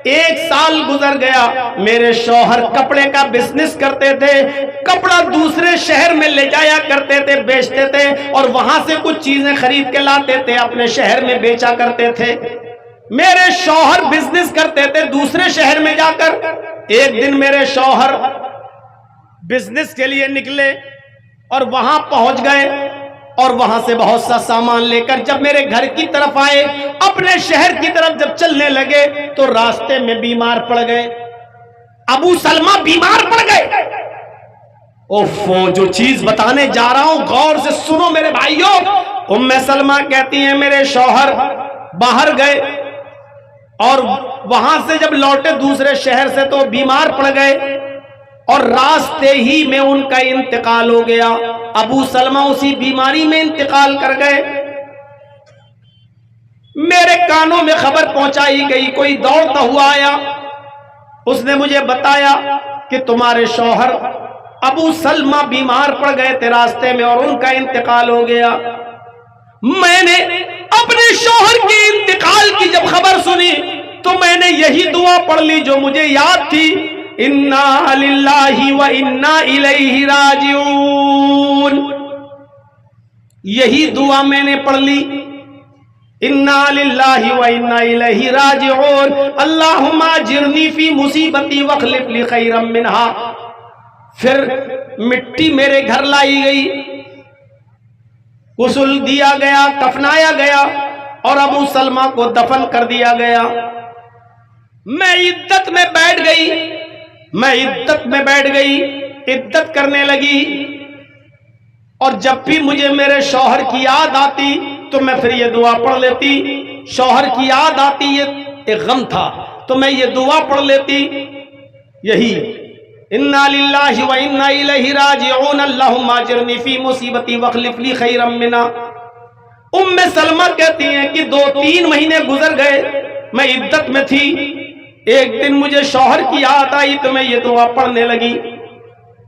1 سال گزر گیا، میرے شوہر کپڑے کا بزنس کرتے تھے، کپڑا دوسرے شہر میں لے جایا کرتے تھے، بیچتے تھے، اور وہاں سے کچھ چیزیں خرید کے لاتے تھے، اپنے شہر میں بیچا کرتے تھے۔ میرے شوہر بزنس کرتے تھے دوسرے شہر میں جا کر۔ ایک دن میرے شوہر بزنس کے لیے نکلے اور وہاں پہنچ گئے، اور وہاں سے بہت سا سامان لے کر جب میرے گھر کی طرف آئے، اپنے شہر کی طرف جب چلنے لگے تو راستے میں بیمار پڑ گئے، ابو سلمہ بیمار پڑ گئے۔ اوفو، جو چیز بتانے جا رہا ہوں غور سے سنو میرے بھائیوں۔ ام سلمہ کہتی ہیں میرے شوہر باہر گئے، اور وہاں سے جب لوٹے دوسرے شہر سے تو بیمار پڑ گئے، اور راستے ہی میں ان کا انتقال ہو گیا۔ ابو سلمہ اسی بیماری میں انتقال کر گئے۔ میرے کانوں میں خبر پہنچائی گئی، کوئی دوڑتا ہوا آیا، اس نے مجھے بتایا کہ تمہارے شوہر ابو سلمہ بیمار پڑ گئے تھے راستے میں اور ان کا انتقال ہو گیا۔ میں نے اپنے شوہر کے انتقال کی جب خبر سنی تو میں نے یہی دعا پڑھ لی جو مجھے یاد تھی، انا للہ و انا الیہ راجعون۔ یہی دعا میں نے پڑھ لی، انا للہ و انا الیہ راجعون، اللہم اجرنی فی مصیبتی واخلف لی خیرا منہا۔ پھر مٹی میرے گھر لائی گئی، غسل دیا گیا، کفنایا گیا، اور ابو سلمہ کو دفن کر دیا گیا۔ میں عدت میں بیٹھ گئی، عدت کرنے لگی، اور جب بھی مجھے میرے شوہر کی یاد آتی تو میں پھر یہ دعا پڑھ لیتی۔ شوہر کی یاد آتی، یہ ایک غم تھا، تو میں یہ دعا پڑھ لیتی، یہی انا للہ و انا الیہ راجعون، اللہم اجرنی فی مصیبتی واخلف لی خیرا منہا۔ ام سلمہ کہتی ہیں کہ 2-3 مہینے گزر گئے، میں عدت میں تھی، ایک دن مجھے شوہر کی یاد آئی تو میں یہ دعا پڑھنے لگی۔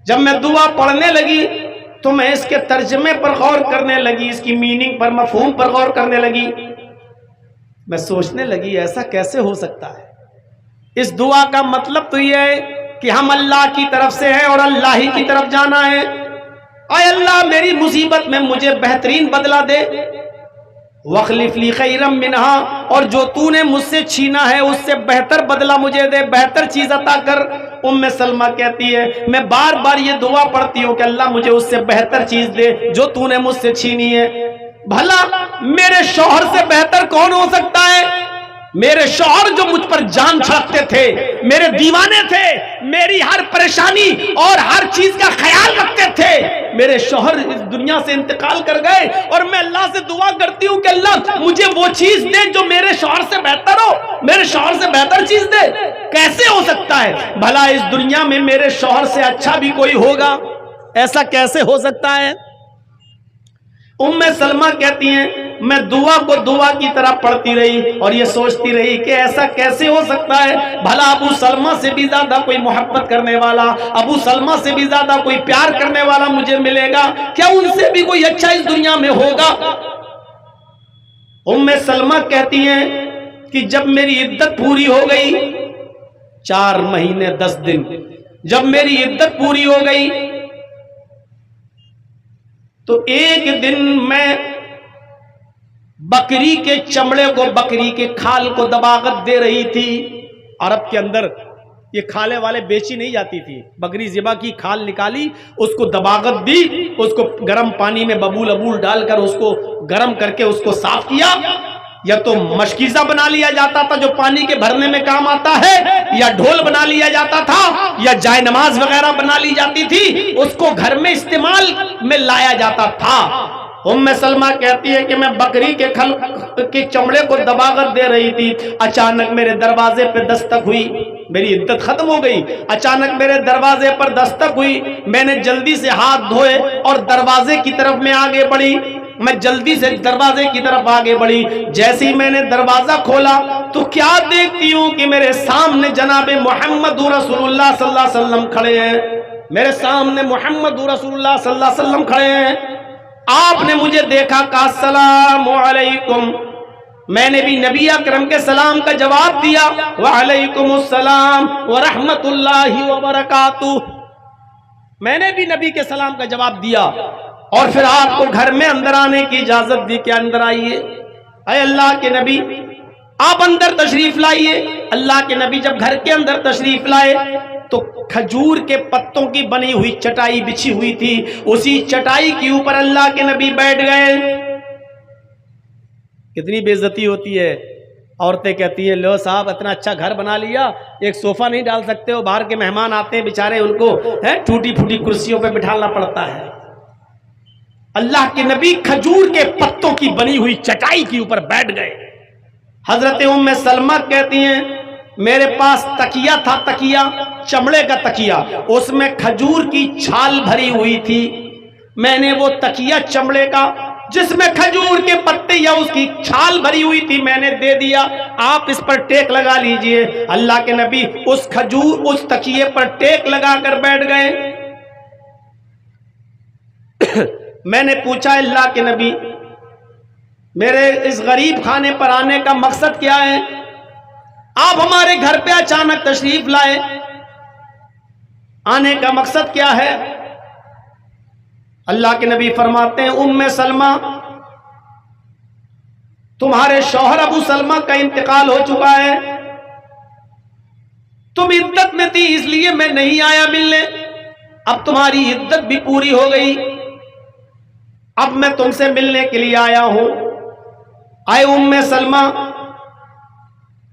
جب میں دعا پڑھنے لگی تو میں اس کے ترجمے پر غور کرنے لگی، اس کی میننگ پر، مفہوم پر غور کرنے لگی۔ میں سوچنے لگی ایسا کیسے ہو سکتا ہے؟ اس دعا کا مطلب تو یہ ہے کہ ہم اللہ کی طرف سے ہیں اور اللہ ہی کی طرف جانا ہے۔ اے اللہ میری مصیبت میں مجھے بہترین بدلہ دے، وَخْلِفْ لِي خَيْرًا مِّنْهَا، اور جو تو نے مجھ سے چھینا ہے اس سے بہتر بدلہ مجھے دے، بہتر چیز عطا کر۔ سلمہ کہتی ہے میں بار بار یہ دعا پڑھتی ہوں کہ اللہ مجھے اس سے بہتر چیز دے جو تو نے مجھ سے چھینی ہے۔ بھلا میرے شوہر سے بہتر کون ہو سکتا ہے؟ میرے شوہر جو مجھ پر جان چھڑکتے تھے، میرے دیوانے تھے، میری ہر پریشانی اور ہر چیز کا خیال رکھتے تھے، میرے شوہر اس دنیا سے انتقال کر گئے، اور میں اللہ سے دعا کرتی ہوں کہ اللہ مجھے وہ چیز دے جو میرے شوہر سے بہتر ہو، میرے شوہر سے بہتر چیز دے۔ کیسے ہو سکتا ہے؟ بھلا اس دنیا میں میرے شوہر سے اچھا بھی کوئی ہوگا؟ ایسا کیسے ہو سکتا ہے؟ سلمہ کہتی ہیں میں دعا کو دعا کی طرح پڑھتی رہی اور یہ سوچتی رہی کہ ایسا کیسے ہو سکتا ہے؟ بھلا ابو سلمہ سے بھی زیادہ کوئی محبت کرنے والا، ابو سلمہ سے بھی زیادہ کوئی پیار کرنے والا مجھے ملے گا کیا؟ ان سے بھی کوئی اچھا اس دنیا میں ہوگا؟ سلمہ کہتی ہیں کہ جب میری عدت پوری ہو گئی، 4 مہینے 10 دن، جب میری عدت پوری ہو گئی تو ایک دن میں بکری کے چمڑے کو، بکری کے کھال کو دباغت دے رہی تھی۔ عرب کے اندر یہ کھالے والے بیچی نہیں جاتی تھی، بکری ذبح کی، کھال نکالی، اس کو دباغت دی، اس کو گرم پانی میں ببول ابول ڈال کر اس کو گرم کر کے اس کو صاف کیا، یا تو مشکیزہ بنا لیا جاتا تھا جو پانی کے بھرنے میں کام آتا ہے، یا ڈھول بنا لیا جاتا تھا، یا جائے نماز وغیرہ بنا لی جاتی تھی، اس کو گھر میں استعمال میں لایا جاتا تھا۔ سلمہ کہتی ہے کہ میں بکری کے کھل کے چمڑے کو دباغت دے رہی تھی، اچانک میرے دروازے پہ دستک ہوئی، میری عدت ختم ہو گئی، اچانک میرے دروازے پر دستک ہوئی، میں نے جلدی سے ہاتھ دھوئے اور دروازے کی طرف میں آگے بڑھی، میں جلدی سے دروازے کی طرف آگے بڑھی، جیسے ہی میں نے دروازہ کھولا تو کیا دیکھتی ہوں کہ میرے سامنے جناب محمد رسول اللہ صلی اللہ علیہ وسلم کھڑے ہیں، میرے سامنے محمد رسول اللہ صلی اللہ علیہ وسلم کھڑے ہیں۔ آپ نے مجھے دیکھا، کہا السلام علیکم، میں نے بھی نبی اکرم کے سلام کا جواب دیا، وعلیکم السلام ورحمت اللہ وبرکاتہ، میں نے بھی نبی کے سلام کا جواب دیا، اور پھر آپ کو گھر میں اندر آنے کی اجازت دی کہ اندر آئیے۔ اے اللہ کے نبی آپ اندر تشریف لائیے۔ اللہ کے نبی جب گھر کے اندر تشریف لائے تو کھجور کے پتوں کی بنی ہوئی چٹائی بچھی ہوئی تھی، اسی چٹائی کے اوپر اللہ کے نبی بیٹھ گئے۔ کتنی بے عزتی ہوتی ہے، عورتیں کہتی ہیں لو صاحب اتنا اچھا گھر بنا لیا، ایک صوفہ نہیں ڈال سکتے ہو؟ باہر کے مہمان آتے ہیں بیچارے، ان کو ٹوٹی پھوٹی کرسیوں پہ بٹھانا پڑتا ہے۔ اللہ کے نبی کھجور کے پتوں کی بنی ہوئی چٹائی کے اوپر بیٹھ گئے۔ حضرت سلمہ کہتی ہیں میرے پاس تکیہ تھا، تکیہ چمڑے کا تکیہ، اس میں کھجور کی چھال بھری ہوئی تھی، میں نے وہ تکیہ چمڑے کا جس میں کھجور کے پتے یا اس کی چھال بھری ہوئی تھی میں نے دے دیا، آپ اس پر ٹیک لگا لیجئے۔ اللہ کے نبی اس تکیے پر ٹیک لگا کر بیٹھ گئے۔ میں نے پوچھا اللہ کے نبی میرے اس غریب خانے پر آنے کا مقصد کیا ہے؟ آپ ہمارے گھر پہ اچانک تشریف لائے، آنے کا مقصد کیا ہے؟ اللہ کے نبی فرماتے ہیں سلمہ تمہارے شوہر ابو سلمہ کا انتقال ہو چکا ہے، تم عدت میں تھی اس لیے میں نہیں آیا ملنے، اب تمہاری عدت بھی پوری ہو گئی، اب میں تم سے ملنے کے لیے آیا ہوں۔ اے سلمہ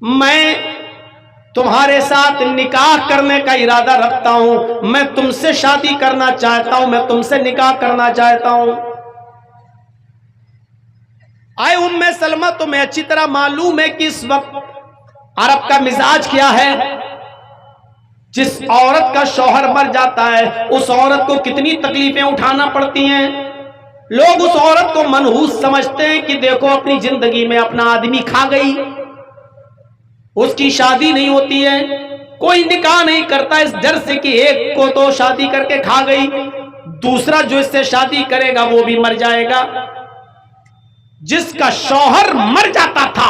میں تمہارے ساتھ نکاح کرنے کا ارادہ رکھتا ہوں، میں تم سے شادی کرنا چاہتا ہوں، میں تم سے نکاح کرنا چاہتا ہوں۔ اے سلمہ تمہیں اچھی طرح معلوم ہے کہ اس وقت عرب کا مزاج کیا ہے، جس عورت کا شوہر مر جاتا ہے اس عورت کو کتنی تکلیفیں اٹھانا پڑتی ہیں، لوگ اس عورت کو منحوس سمجھتے ہیں کہ دیکھو اپنی زندگی میں اپنا آدمی کھا گئی، اس کی شادی نہیں ہوتی ہے، کوئی نکاح نہیں کرتا اس ڈر سے کہ ایک کو تو شادی کر کے کھا گئی، دوسرا جو اس سے شادی کرے گا وہ بھی مر جائے گا۔ جس کا شوہر مر جاتا تھا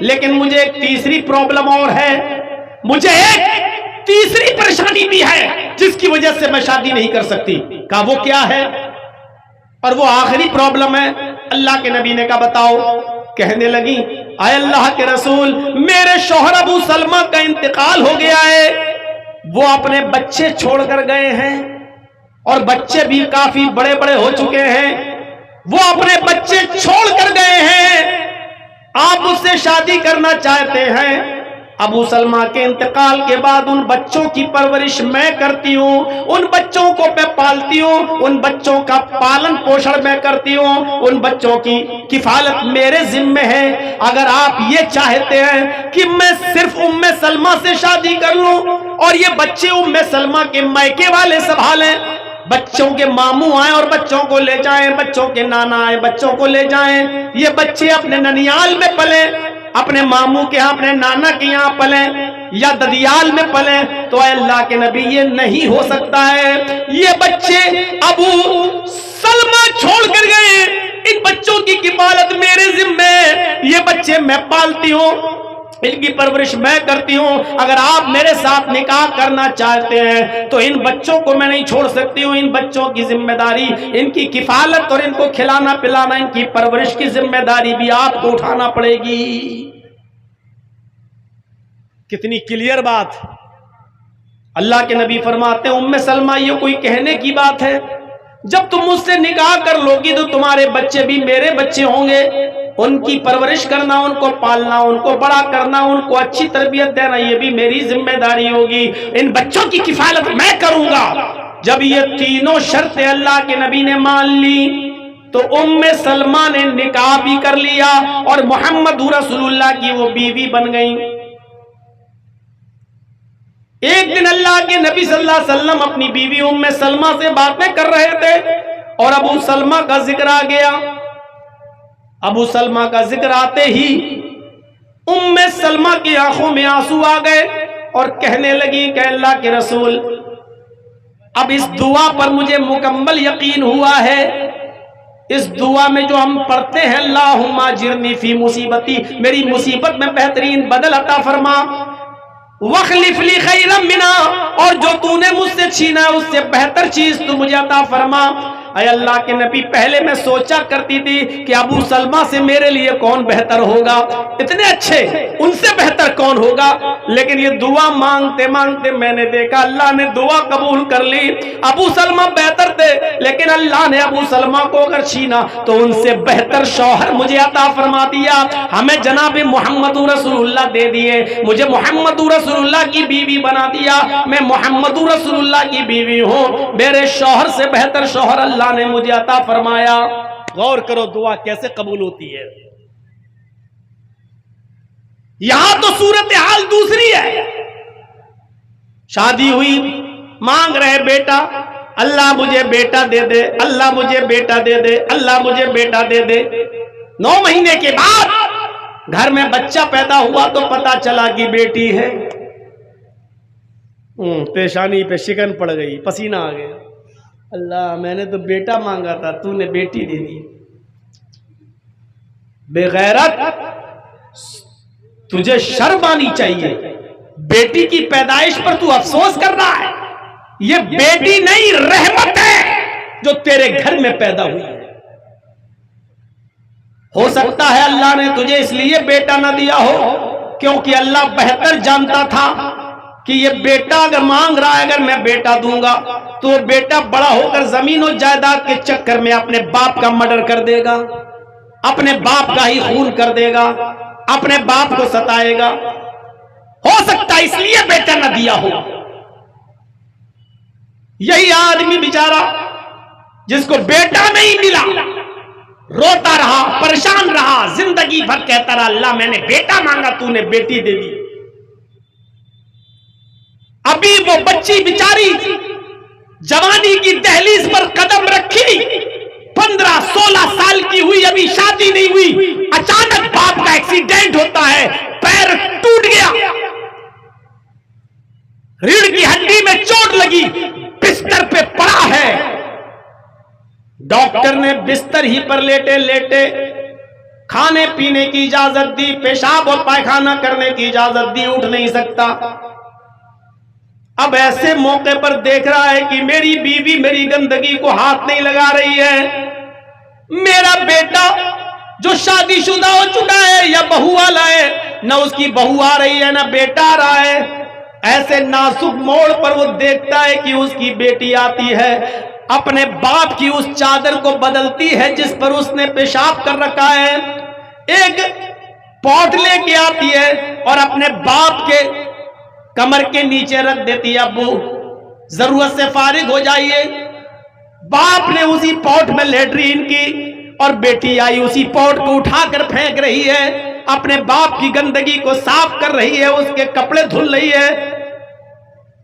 لیکن مجھے ایک تیسری پرابلم اور ہے، مجھے ایک تیسری پریشانی بھی ہے جس کی وجہ سے میں شادی نہیں کر سکتی۔ کہا وہ کیا ہے؟ اور وہ آخری پرابلم ہے۔ اللہ کے نبی نے کہا بتاؤ۔ کہنے لگی اے اللہ کے رسول، میرے شوہر ابو سلمہ کا انتقال ہو گیا ہے، وہ اپنے بچے چھوڑ کر گئے ہیں اور بچے بھی کافی بڑے بڑے ہو چکے ہیں، وہ اپنے بچے چھوڑ کر گئے ہیں، آپ اس سے شادی کرنا چاہتے ہیں۔ ابو سلمہ کے انتقال کے بعد ان بچوں کی پرورش میں کرتی ہوں، ان بچوں کو میں پالتی ہوں، ان بچوں کا پالن پوشن میں کرتی ہوں، ان بچوں کی کفالت میرے ذمہ ہے۔ اگر آپ یہ چاہتے ہیں کہ میں صرف ام سلمہ سے شادی کر لوں اور یہ بچے ام سلمہ کے مائکے والے سنبھالیں، بچوں کے ماموں آئیں اور بچوں کو لے جائیں، بچوں کے نانا آئیں بچوں کو لے جائیں، یہ بچے اپنے ننیال میں پلیں، اپنے ماموں کے ہاں اپنے نانا کے یہاں پلیں یا ددیال میں پلیں، تو اے اللہ کے نبی یہ نہیں ہو سکتا ہے۔ یہ بچے ابو سلمہ چھوڑ کر گئے، ان بچوں کی کفالت میرے ذمہ ہے، یہ بچے میں پالتی ہوں، ان کی پرورش میں کرتی ہوں۔ اگر آپ میرے ساتھ نکاح کرنا چاہتے ہیں تو ان بچوں کو میں نہیں چھوڑ سکتی ہوں، ان بچوں کی ذمہ داری، ان کی کفالت اور ان کو کھلانا پلانا، ان کی پرورش کی ذمہ داری بھی آپ کو اٹھانا پڑے گی۔ کتنی کلیئر بات۔ اللہ کے نبی فرماتے ہیں ام سلمہ یہ کوئی کہنے کی بات ہے؟ جب تم مجھ سے نکاح کر لوگی تو تمہارے بچے بھی میرے بچے ہوں گے، ان کی پرورش کرنا، ان کو پالنا، ان کو بڑا کرنا، ان کو اچھی تربیت دینا، یہ بھی میری ذمہ داری ہوگی، ان بچوں کی کفالت میں کروں گا۔ جب یہ تینوں شرطیں اللہ کے نبی نے مان لی تو ام سلمہ نے نکاح بھی کر لیا اور محمد رسول اللہ کی وہ بیوی بن گئی۔ ایک دن اللہ کے نبی صلی اللہ علیہ وسلم اپنی بیوی ام سلمہ سے باتیں کر رہے تھے اور ابو سلمہ کا ذکر آ گیا۔ ابو سلمہ کا ذکر آتے ہی ام سلمہ کی آنکھوں میں آنسو آ گئے اور کہنے لگی کہ اللہ کے رسول، اب اس دعا پر مجھے مکمل یقین ہوا ہے، اس دعا میں جو ہم پڑھتے ہیں اللہم اجرنی فی مصیبتی، میری مصیبت میں بہترین بدل عطا فرما، وَاخْلِفْ لِي خَيْرًا مِنْهَا، اور جو تو نے مجھ سے چھینا ہے اس سے بہتر چیز تو مجھے عطا فرما۔ اے اللہ کے نبی، پہلے میں سوچا کرتی تھی کہ ابو سلمہ سے میرے لیے کون بہتر ہوگا، اتنے اچھے، ان سے بہتر کون ہوگا، لیکن یہ دعا مانگتے مانگتے میں نے دیکھا اللہ نے دعا قبول کر لی۔ ابو سلمہ بہتر تھے لیکن اللہ نے ابو سلمہ کو اگر چھینا تو ان سے بہتر شوہر مجھے عطا فرما دیا، ہمیں جناب محمد رسول اللہ دے دیے، مجھے محمد رسول اللہ کی بیوی بنا دیا، میں محمد رسول اللہ کی بیوی ہوں، میرے شوہر سے بہتر شوہر اللہ نے مجھے عطا فرمایا۔ غور کرو دعا کیسے قبول ہوتی ہے۔ یہاں تو صورتحال دوسری ہے، شادی ہوئی، مانگ رہے بیٹا، اللہ مجھے بیٹا دے دے، اللہ مجھے بیٹا دے دے، اللہ مجھے بیٹا دے دے۔ 9 مہینے کے بعد گھر میں بچہ پیدا ہوا تو پتا چلا کہ بیٹی ہے، پیشانی پہ شکن پڑ گئی، پسینہ آ گیا، اللہ میں نے تو بیٹا مانگا تھا، تو نے بیٹی دے دی۔ بے غیرت، تجھے شرم آنی چاہیے، بیٹی کی پیدائش پر تو افسوس کر رہا ہے، یہ بیٹی نہیں رحمت ہے جو تیرے گھر میں پیدا ہوئی ہے۔ ہو سکتا ہے اللہ نے تجھے اس لیے بیٹا نہ دیا ہو کیونکہ اللہ بہتر جانتا تھا کہ یہ بیٹا اگر مانگ رہا ہے، اگر میں بیٹا دوں گا تو وہ بیٹا بڑا ہو کر زمین و جائیداد کے چکر میں اپنے باپ کا مرڈر کر دے گا، اپنے باپ کا ہی خون کر دے گا، اپنے باپ کو ستائے گا۔ ہو سکتا ہے اس لیے بیٹا نہ دیا ہو۔ یہی آدمی بیچارہ جس کو بیٹا نہیں ملا روتا رہا، پریشان رہا، زندگی بھر کہتا رہا اللہ میں نے بیٹا مانگا تو نے بیٹی دے دی۔ ابھی وہ بچی بیچاری جوانی کی دہلیز پر قدم رکھی، 15-16 سال کی ہوئی، ابھی شادی نہیں ہوئی، اچانک باپ کا ایکسیڈنٹ ہوتا ہے، پیر ٹوٹ گیا، ریڑھ کی ہڈی میں چوٹ لگی، بستر پہ پڑا ہے۔ ڈاکٹر نے بستر ہی پر لیٹے لیٹے کھانے پینے کی اجازت دی، پیشاب اور پائخانہ کرنے کی اجازت دی، اٹھ نہیں سکتا۔ اب ایسے موقع پر دیکھ رہا ہے کہ میری بیوی میری گندگی کو ہاتھ نہیں لگا رہی ہے، میرا بیٹا جو شادی شدہ ہو چکا ہے یا بہو والا ہے، نہ اس کی بہو آ رہی ہے نہ بیٹا آ رہا ہے۔ ایسے نازک موڑ پر وہ دیکھتا ہے کہ اس کی بیٹی آتی ہے، اپنے باپ کی اس چادر کو بدلتی ہے جس پر اس نے پیشاب کر رکھا ہے، ایک پوٹ لے کے آتی ہے اور اپنے باپ کے کمر کے نیچے رکھ دیتی ہے، ابو ضرورت سے فارغ ہو جائیے۔ باپ نے اسی پوٹ میں لیٹرین کی اور بیٹی آئی اسی پوٹ کو اٹھا کر پھینک رہی ہے، اپنے باپ کی گندگی کو صاف کر رہی ہے، اس کے کپڑے دھل رہی ہے۔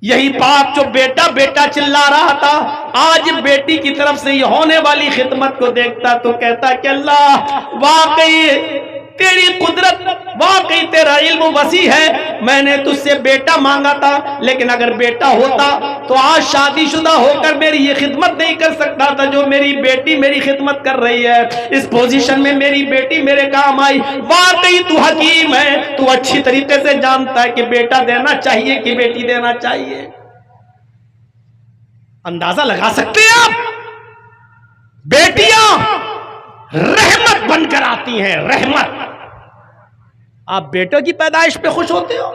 یہی باپ جو بیٹا بیٹا چلا رہا تھا، آج بیٹی کی طرف سے یہ ہونے والی خدمت کو دیکھتا تو کہتا کہ اللہ واقعی تیری قدرت، واقعی تیرا علم وسیع ہے، میں نے تجھ سے بیٹا مانگا تھا، لیکن اگر بیٹا ہوتا تو آج شادی شدہ ہو کر میری یہ خدمت نہیں کر سکتا تھا جو میری بیٹی میری خدمت کر رہی ہے۔ اس پوزیشن میں میری بیٹی میرے کام آئی۔ واقعی تو حکیم ہے، تو اچھی طریقے سے جانتا ہے کہ بیٹا دینا چاہیے کہ بیٹی دینا چاہیے۔ اندازہ لگا سکتے ہیں آپ، بیٹیاں رحمت بن کر آتی ہیں، رحمت۔ آپ بیٹوں کی پیدائش پہ خوش ہوتے ہو؟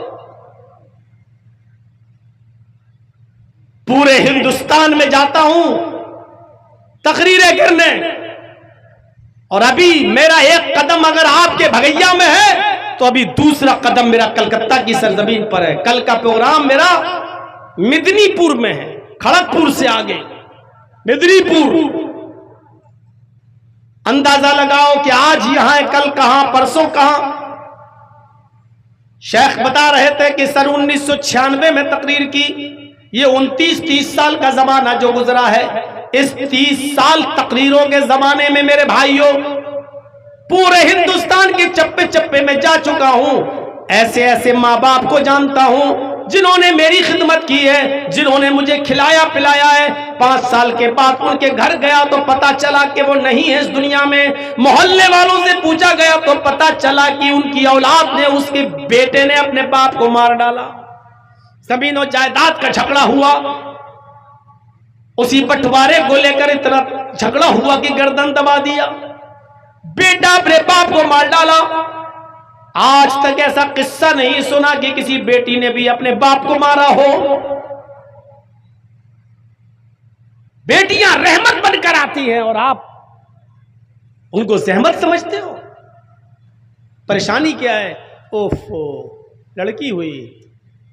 پورے ہندوستان میں جاتا ہوں تقریریں کرنے، اور ابھی میرا ایک قدم اگر آپ کے بھگیا میں ہے تو ابھی دوسرا قدم میرا کلکتہ کی سرزمین پر ہے۔ کل کا پروگرام میرا مدنی پور میں ہے، کھڑگپور سے آگے مدنی پور۔ اندازہ لگاؤ کہ آج یہاں ہے، کل کہاں، پرسوں کہاں۔ شیخ بتا رہے تھے کہ سن 1996 میں تقریر کی، یہ 29-30 سال کا زمانہ جو گزرا ہے، اس 30 سال تقریروں کے زمانے میں میرے بھائیوں پورے ہندوستان کے چپے چپے میں جا چکا ہوں۔ ایسے ایسے ماں باپ کو جانتا ہوں جنہوں نے میری خدمت کی ہے، جنہوں نے مجھے کھلایا پلایا ہے۔ 5 سال کے بعد ان کے گھر گیا تو پتا چلا کہ وہ نہیں ہے اس دنیا میں۔ محلے والوں سے پوچھا گیا تو پتا چلا کہ ان کی اولاد نے، اس کے بیٹے نے اپنے باپ کو مار ڈالا۔ زمین و جائیداد کا جھگڑا ہوا، اسی بٹوارے کو لے کر اتنا جھگڑا ہوا کہ گردن دبا دیا، بیٹا اپنے باپ کو مار ڈالا۔ آج تک ایسا قصہ نہیں سنا کہ کسی بیٹی نے بھی اپنے باپ کو مارا ہو۔ بیٹیاں رحمت بن کر آتی ہیں اور آپ ان کو زحمت سمجھتے ہو۔ پریشانی کیا ہے؟ اوفو، لڑکی ہوئی،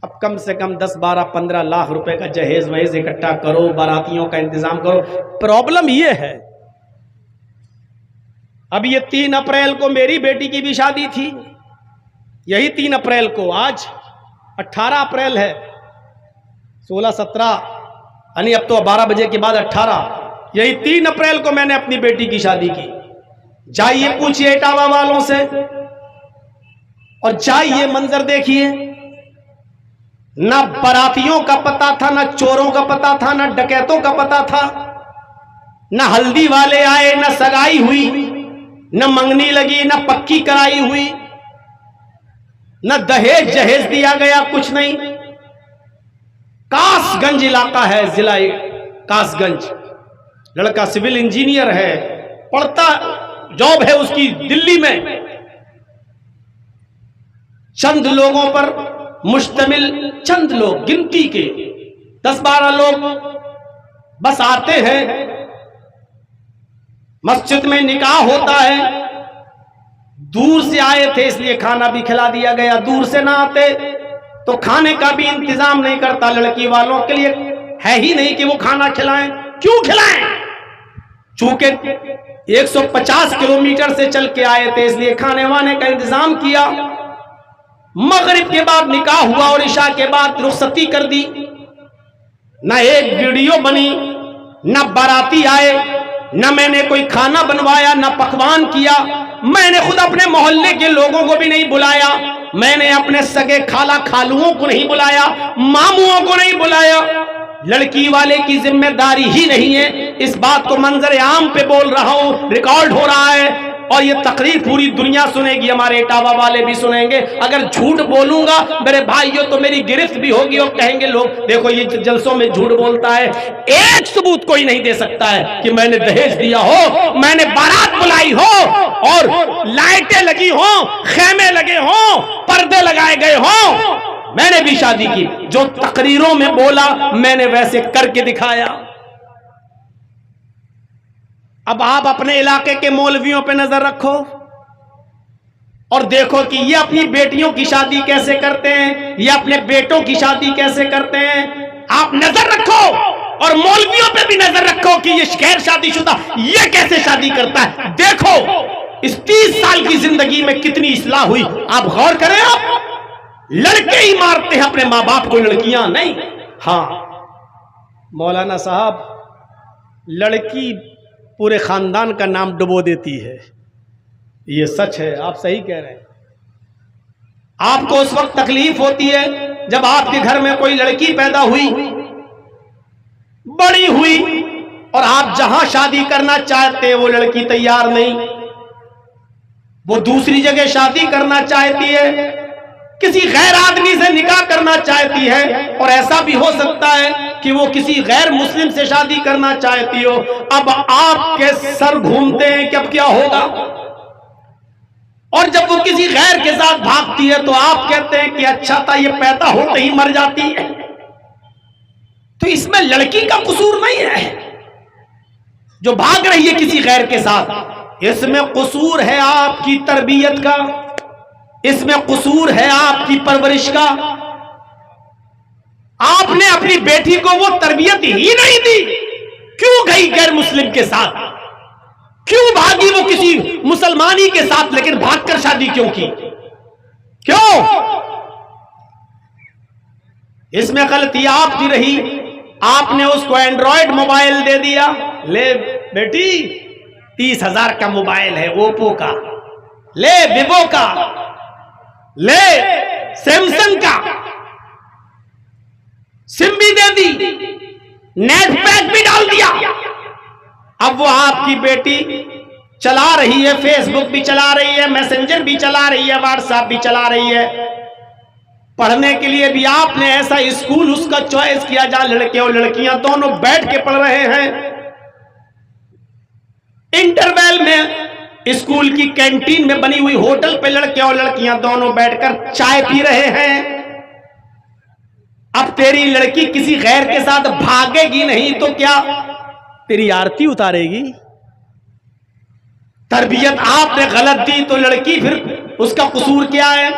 اب کم سے کم 10 12 15 لاکھ روپے کا جہیز وہیز اکٹھا کرو، باراتیوں کا انتظام کرو۔ پرابلم یہ ہے، اب یہ 3 اپریل کو میری بیٹی کی بھی شادی تھی، یہی 3 اپریل کو، آج 18 اپریل ہے، 16 17 یعنی اب تو 12 بجے کے بعد 18، یہی 3 اپریل کو میں نے اپنی بیٹی کی شادی کی۔ جائیے پوچھئے اٹاوا والوں سے اور جائیے منظر دیکھیے، نہ براتیوں کا پتہ تھا، نہ چوروں کا پتہ تھا، نہ ڈکیتوں کا پتہ تھا، نہ ہلدی والے آئے، نہ سگائی ہوئی، نہ منگنی لگی، نہ پکی کرائی ہوئی، نہ دہیج جہیز دیا گیا، کچھ نہیں۔ کاس گنج علاقہ ہے، ضلع کاس گنج، لڑکا سول انجینئر ہے، پڑھتا جاب ہے اس کی دلی میں، چند لوگوں پر مشتمل، چند لوگ گنتی کے 10 12 لوگ بس آتے ہیں، مسجد میں نکاح ہوتا ہے، دور سے آئے تھے اس لیے کھانا بھی کھلا دیا گیا، دور سے نہ آتے تو کھانے کا بھی انتظام نہیں کرتا، لڑکی والوں کے لیے ہے ہی نہیں کہ وہ کھانا کھلائیں۔ کیوں کھلائیں؟ چونکہ 150 کلومیٹر سے چل کے آئے تھے، اس لیے کھانے وانے کا انتظام کیا۔ مغرب کے بعد نکاح ہوا اور عشاء کے بعد رخصتی کر دی، نہ ایک ویڈیو بنی، نہ باراتی آئے، نہ میں نے کوئی کھانا بنوایا، نہ پکوان کیا۔ میں نے خود اپنے محلے کے لوگوں کو بھی نہیں بلایا، میں نے اپنے سگے خالہ خالوؤں کو نہیں بلایا، ماموں کو نہیں بلایا۔ لڑکی والے کی ذمہ داری ہی نہیں ہے. اس بات کو منظر عام پہ بول رہا ہوں, ریکارڈ ہو رہا ہے اور یہ تقریر پوری دنیا سنے گی, ہمارے اٹاوا والے بھی سنیں گے. اگر جھوٹ بولوں گا میرے بھائیوں تو میری گرفت بھی ہوگی اور کہیں گے لوگ دیکھو یہ جلسوں میں جھوٹ بولتا ہے. ایک ثبوت کوئی نہیں دے سکتا ہے کہ میں نے دہیج دیا ہو, میں نے بارات بلائی ہو اور لائٹیں لگی ہوں, خیمے لگے ہوں, پردے لگائے گئے ہوں. میں نے بھی شادی کی, جو تقریروں میں بولا میں نے ویسے کر کے دکھایا. اب آپ اپنے علاقے کے مولویوں پہ نظر رکھو اور دیکھو کہ یہ اپنی بیٹیوں کی شادی کیسے کرتے ہیں, یہ اپنے بیٹوں کی شادی کیسے کرتے ہیں. آپ نظر رکھو اور مولویوں پہ بھی نظر رکھو کہ یہ غیر شادی شدہ یہ کیسے شادی کرتا ہے. دیکھو اس 30 سال کی زندگی میں کتنی اصلاح ہوئی. آپ غور کریں, آپ لڑکے ہی مارتے ہیں اپنے ماں باپ کو, لڑکیاں نہیں. ہاں مولانا صاحب, لڑکی پورے خاندان کا نام ڈبو دیتی ہے, یہ سچ ہے, آپ صحیح کہہ رہے ہیں. آپ کو اس وقت تکلیف ہوتی ہے جب آپ کے گھر میں کوئی لڑکی پیدا ہوئی, بڑی ہوئی, اور آپ جہاں شادی کرنا چاہتے وہ لڑکی تیار نہیں, وہ دوسری جگہ شادی کرنا چاہتی ہے, کسی غیر آدمی سے نکاح کرنا چاہتی ہے, اور ایسا بھی ہو سکتا ہے کہ وہ کسی غیر مسلم سے شادی کرنا چاہتی ہو. اب آپ کے سر گھومتے ہیں کہ اب کیا ہوگا, اور جب وہ کسی غیر کے ساتھ بھاگتی ہے تو آپ کہتے ہیں کہ اچھا تھا یہ پیدا ہوتے ہی مر جاتی ہے. تو اس میں لڑکی کا قصور نہیں ہے جو بھاگ رہی ہے کسی غیر کے ساتھ, اس میں قصور ہے آپ کی تربیت کا, اس میں قصور ہے آپ کی پرورش کا. آپ نے اپنی بیٹی کو وہ تربیت ہی نہیں دی, کیوں گئی غیر مسلم کے ساتھ, کیوں بھاگی وہ کسی مسلمانی کے ساتھ, لیکن بھاگ کر شادی کیوں کی, کیوں؟ اس میں غلطی آپ کی رہی, آپ نے اس کو اینڈرائیڈ موبائل دے دیا. لے بیٹی 30,000 کا موبائل ہے اوپو کا, لے ویوو کا, لے سیمسنگ کا, سم بھی دے دی, نیٹ پیک بھی ڈال دیا. اب وہ آپ کی بیٹی چلا رہی ہے, فیس بک بھی چلا رہی ہے, میسنجر بھی چلا رہی ہے, واٹس ایپ بھی چلا رہی ہے. پڑھنے کے لیے بھی آپ نے ایسا اسکول اس کا چوائس کیا جہاں لڑکے اور لڑکیاں دونوں بیٹھ کے پڑھ رہے ہیں. انٹرویل میں اسکول کی کینٹین میں بنی ہوئی ہوٹل پہ لڑکے اور لڑکیاں دونوں بیٹھ کر چائے پی رہے ہیں. اب تیری لڑکی کسی غیر کے ساتھ بھاگے گی نہیں تو کیا تیری آرتی اتارے گی؟ تربیت آپ نے غلط دی تو لڑکی پھر اس کا قصور کیا ہے؟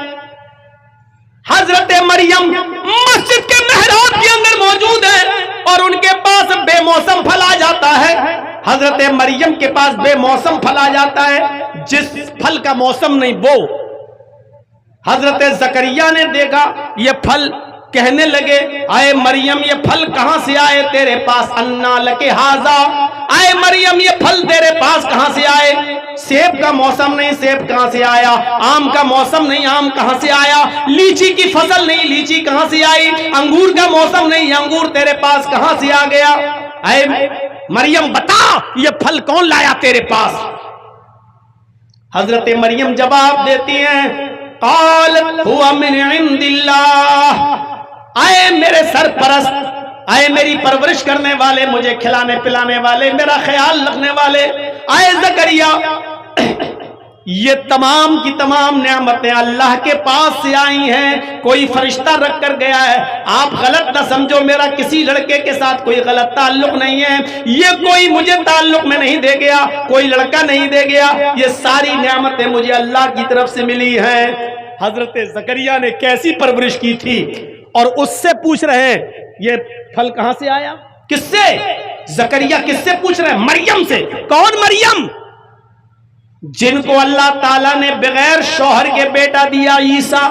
حضرت مریم مسجد کے محراب کے اندر موجود ہے اور ان کے پاس بے موسم پھل آ جاتا ہے. حضرت مریم کے پاس بے موسم پھل آ جاتا ہے, جس پھل کا موسم نہیں وہ. حضرت زکریا نے دیکھا یہ پھل, کہنے لگے اے مریم یہ پھل کہاں سے آئے تیرے پاس, انا لک ھذا, اے مریم یہ پھل تیرے پاس کہاں سے آئے؟ سیب کا موسم نہیں, سیب کہاں سے آیا؟ آم کا موسم نہیں, آم کہاں سے آیا؟ لیچی کی فصل نہیں, لیچی کہاں سے آئی؟ انگور کا موسم نہیں, انگور تیرے پاس کہاں سے آ گیا؟ اے مریم بتا یہ پھل کون لایا تیرے پاس؟ حضرت مریم جواب دیتی ہیں قالت هو من عند اللہ, اے میرے سرپرست, اے میری پرورش کرنے والے, مجھے کھلانے پلانے والے, میرا خیال رکھنے والے, اے زکریا یہ تمام کی تمام نعمتیں اللہ کے پاس سے آئی ہیں, کوئی فرشتہ رکھ کر گیا ہے. آپ غلط نہ سمجھو, میرا کسی لڑکے کے ساتھ کوئی غلط تعلق نہیں ہے, یہ کوئی مجھے تعلق میں نہیں دے گیا, کوئی لڑکا نہیں دے گیا, یہ ساری نعمتیں مجھے اللہ کی طرف سے ملی ہیں. حضرت زکریا نے کیسی پرورش کی تھی, اور اس سے پوچھ رہے ہیں یہ پھل کہاں سے آیا؟ کس سے؟ زکریا کس سے پوچھ رہے ہیں؟ مریم سے. کون مریم؟ جن کو اللہ تعالیٰ نے بغیر شوہر کے بیٹا دیا عیسیٰ,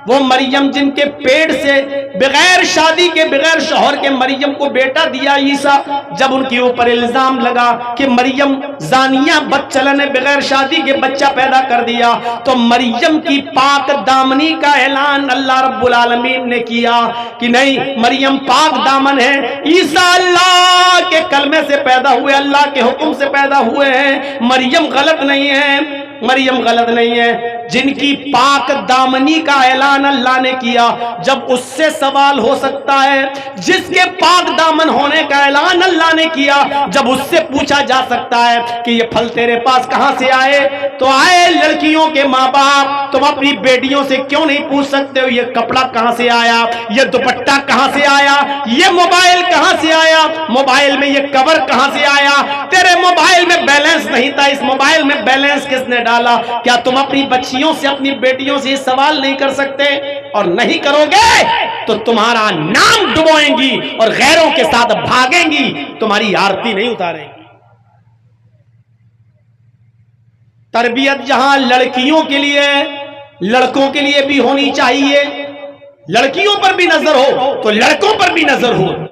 وہ مریم جن کے پیٹ سے بغیر شادی کے بغیر شوہر کے مریم کو بیٹا دیا عیسیٰ، جب ان کے اوپر الزام لگا کہ مریم زانیہ بدچلن بغیر شادی کے بچہ پیدا کر دیا، تو مریم کی پاک دامنی کا اعلان اللہ رب العالمین نے کیا کہ نہیں، مریم پاک دامن ہے، عیسیٰ اللہ کے کلمے سے پیدا ہوئے، اللہ کے حکم سے پیدا ہوئے ہیں، مریم غلط نہیں ہے، مریم غلط نہیں ہے۔ جن کی پاک دامنی کا اعلان اللہ نے کیا، جب اس سے سوال ہو سکتا ہے، جس کے پاک دامن ہونے کا اعلان اللہ نے کیا، جب اس سے پوچھا جا سکتا ہے کہ یہ پھل تیرے پاس کہاں سے آئے، تو آئے لڑکیوں کے ماں باپ، تم اپنی بیٹیوں سے کیوں نہیں پوچھ سکتے ہو یہ کپڑا کہاں سے آیا، یہ دوپٹہ کہاں سے آیا، یہ موبائل کہاں سے آیا، موبائل میں یہ کور کہاں سے آیا، تیرے موبائل میں بیلنس نہیں تھا، اس موبائل میں بیلنس کس نے ڈالا؟ کیا تم اپنی بچیوں سے، اپنی بیٹیوں سے یہ سوال نہیں کر سکتے؟ اور نہیں کرو گے تو تمہارا نام ڈبوئیں گی اور غیروں کے ساتھ بھاگیں گی، تمہاری آرتی نہیں اتاریں گی۔ تربیت جہاں لڑکیوں کے لیے، لڑکوں کے لیے بھی ہونی چاہیے، لڑکیوں پر بھی نظر ہو تو لڑکوں پر بھی نظر ہو۔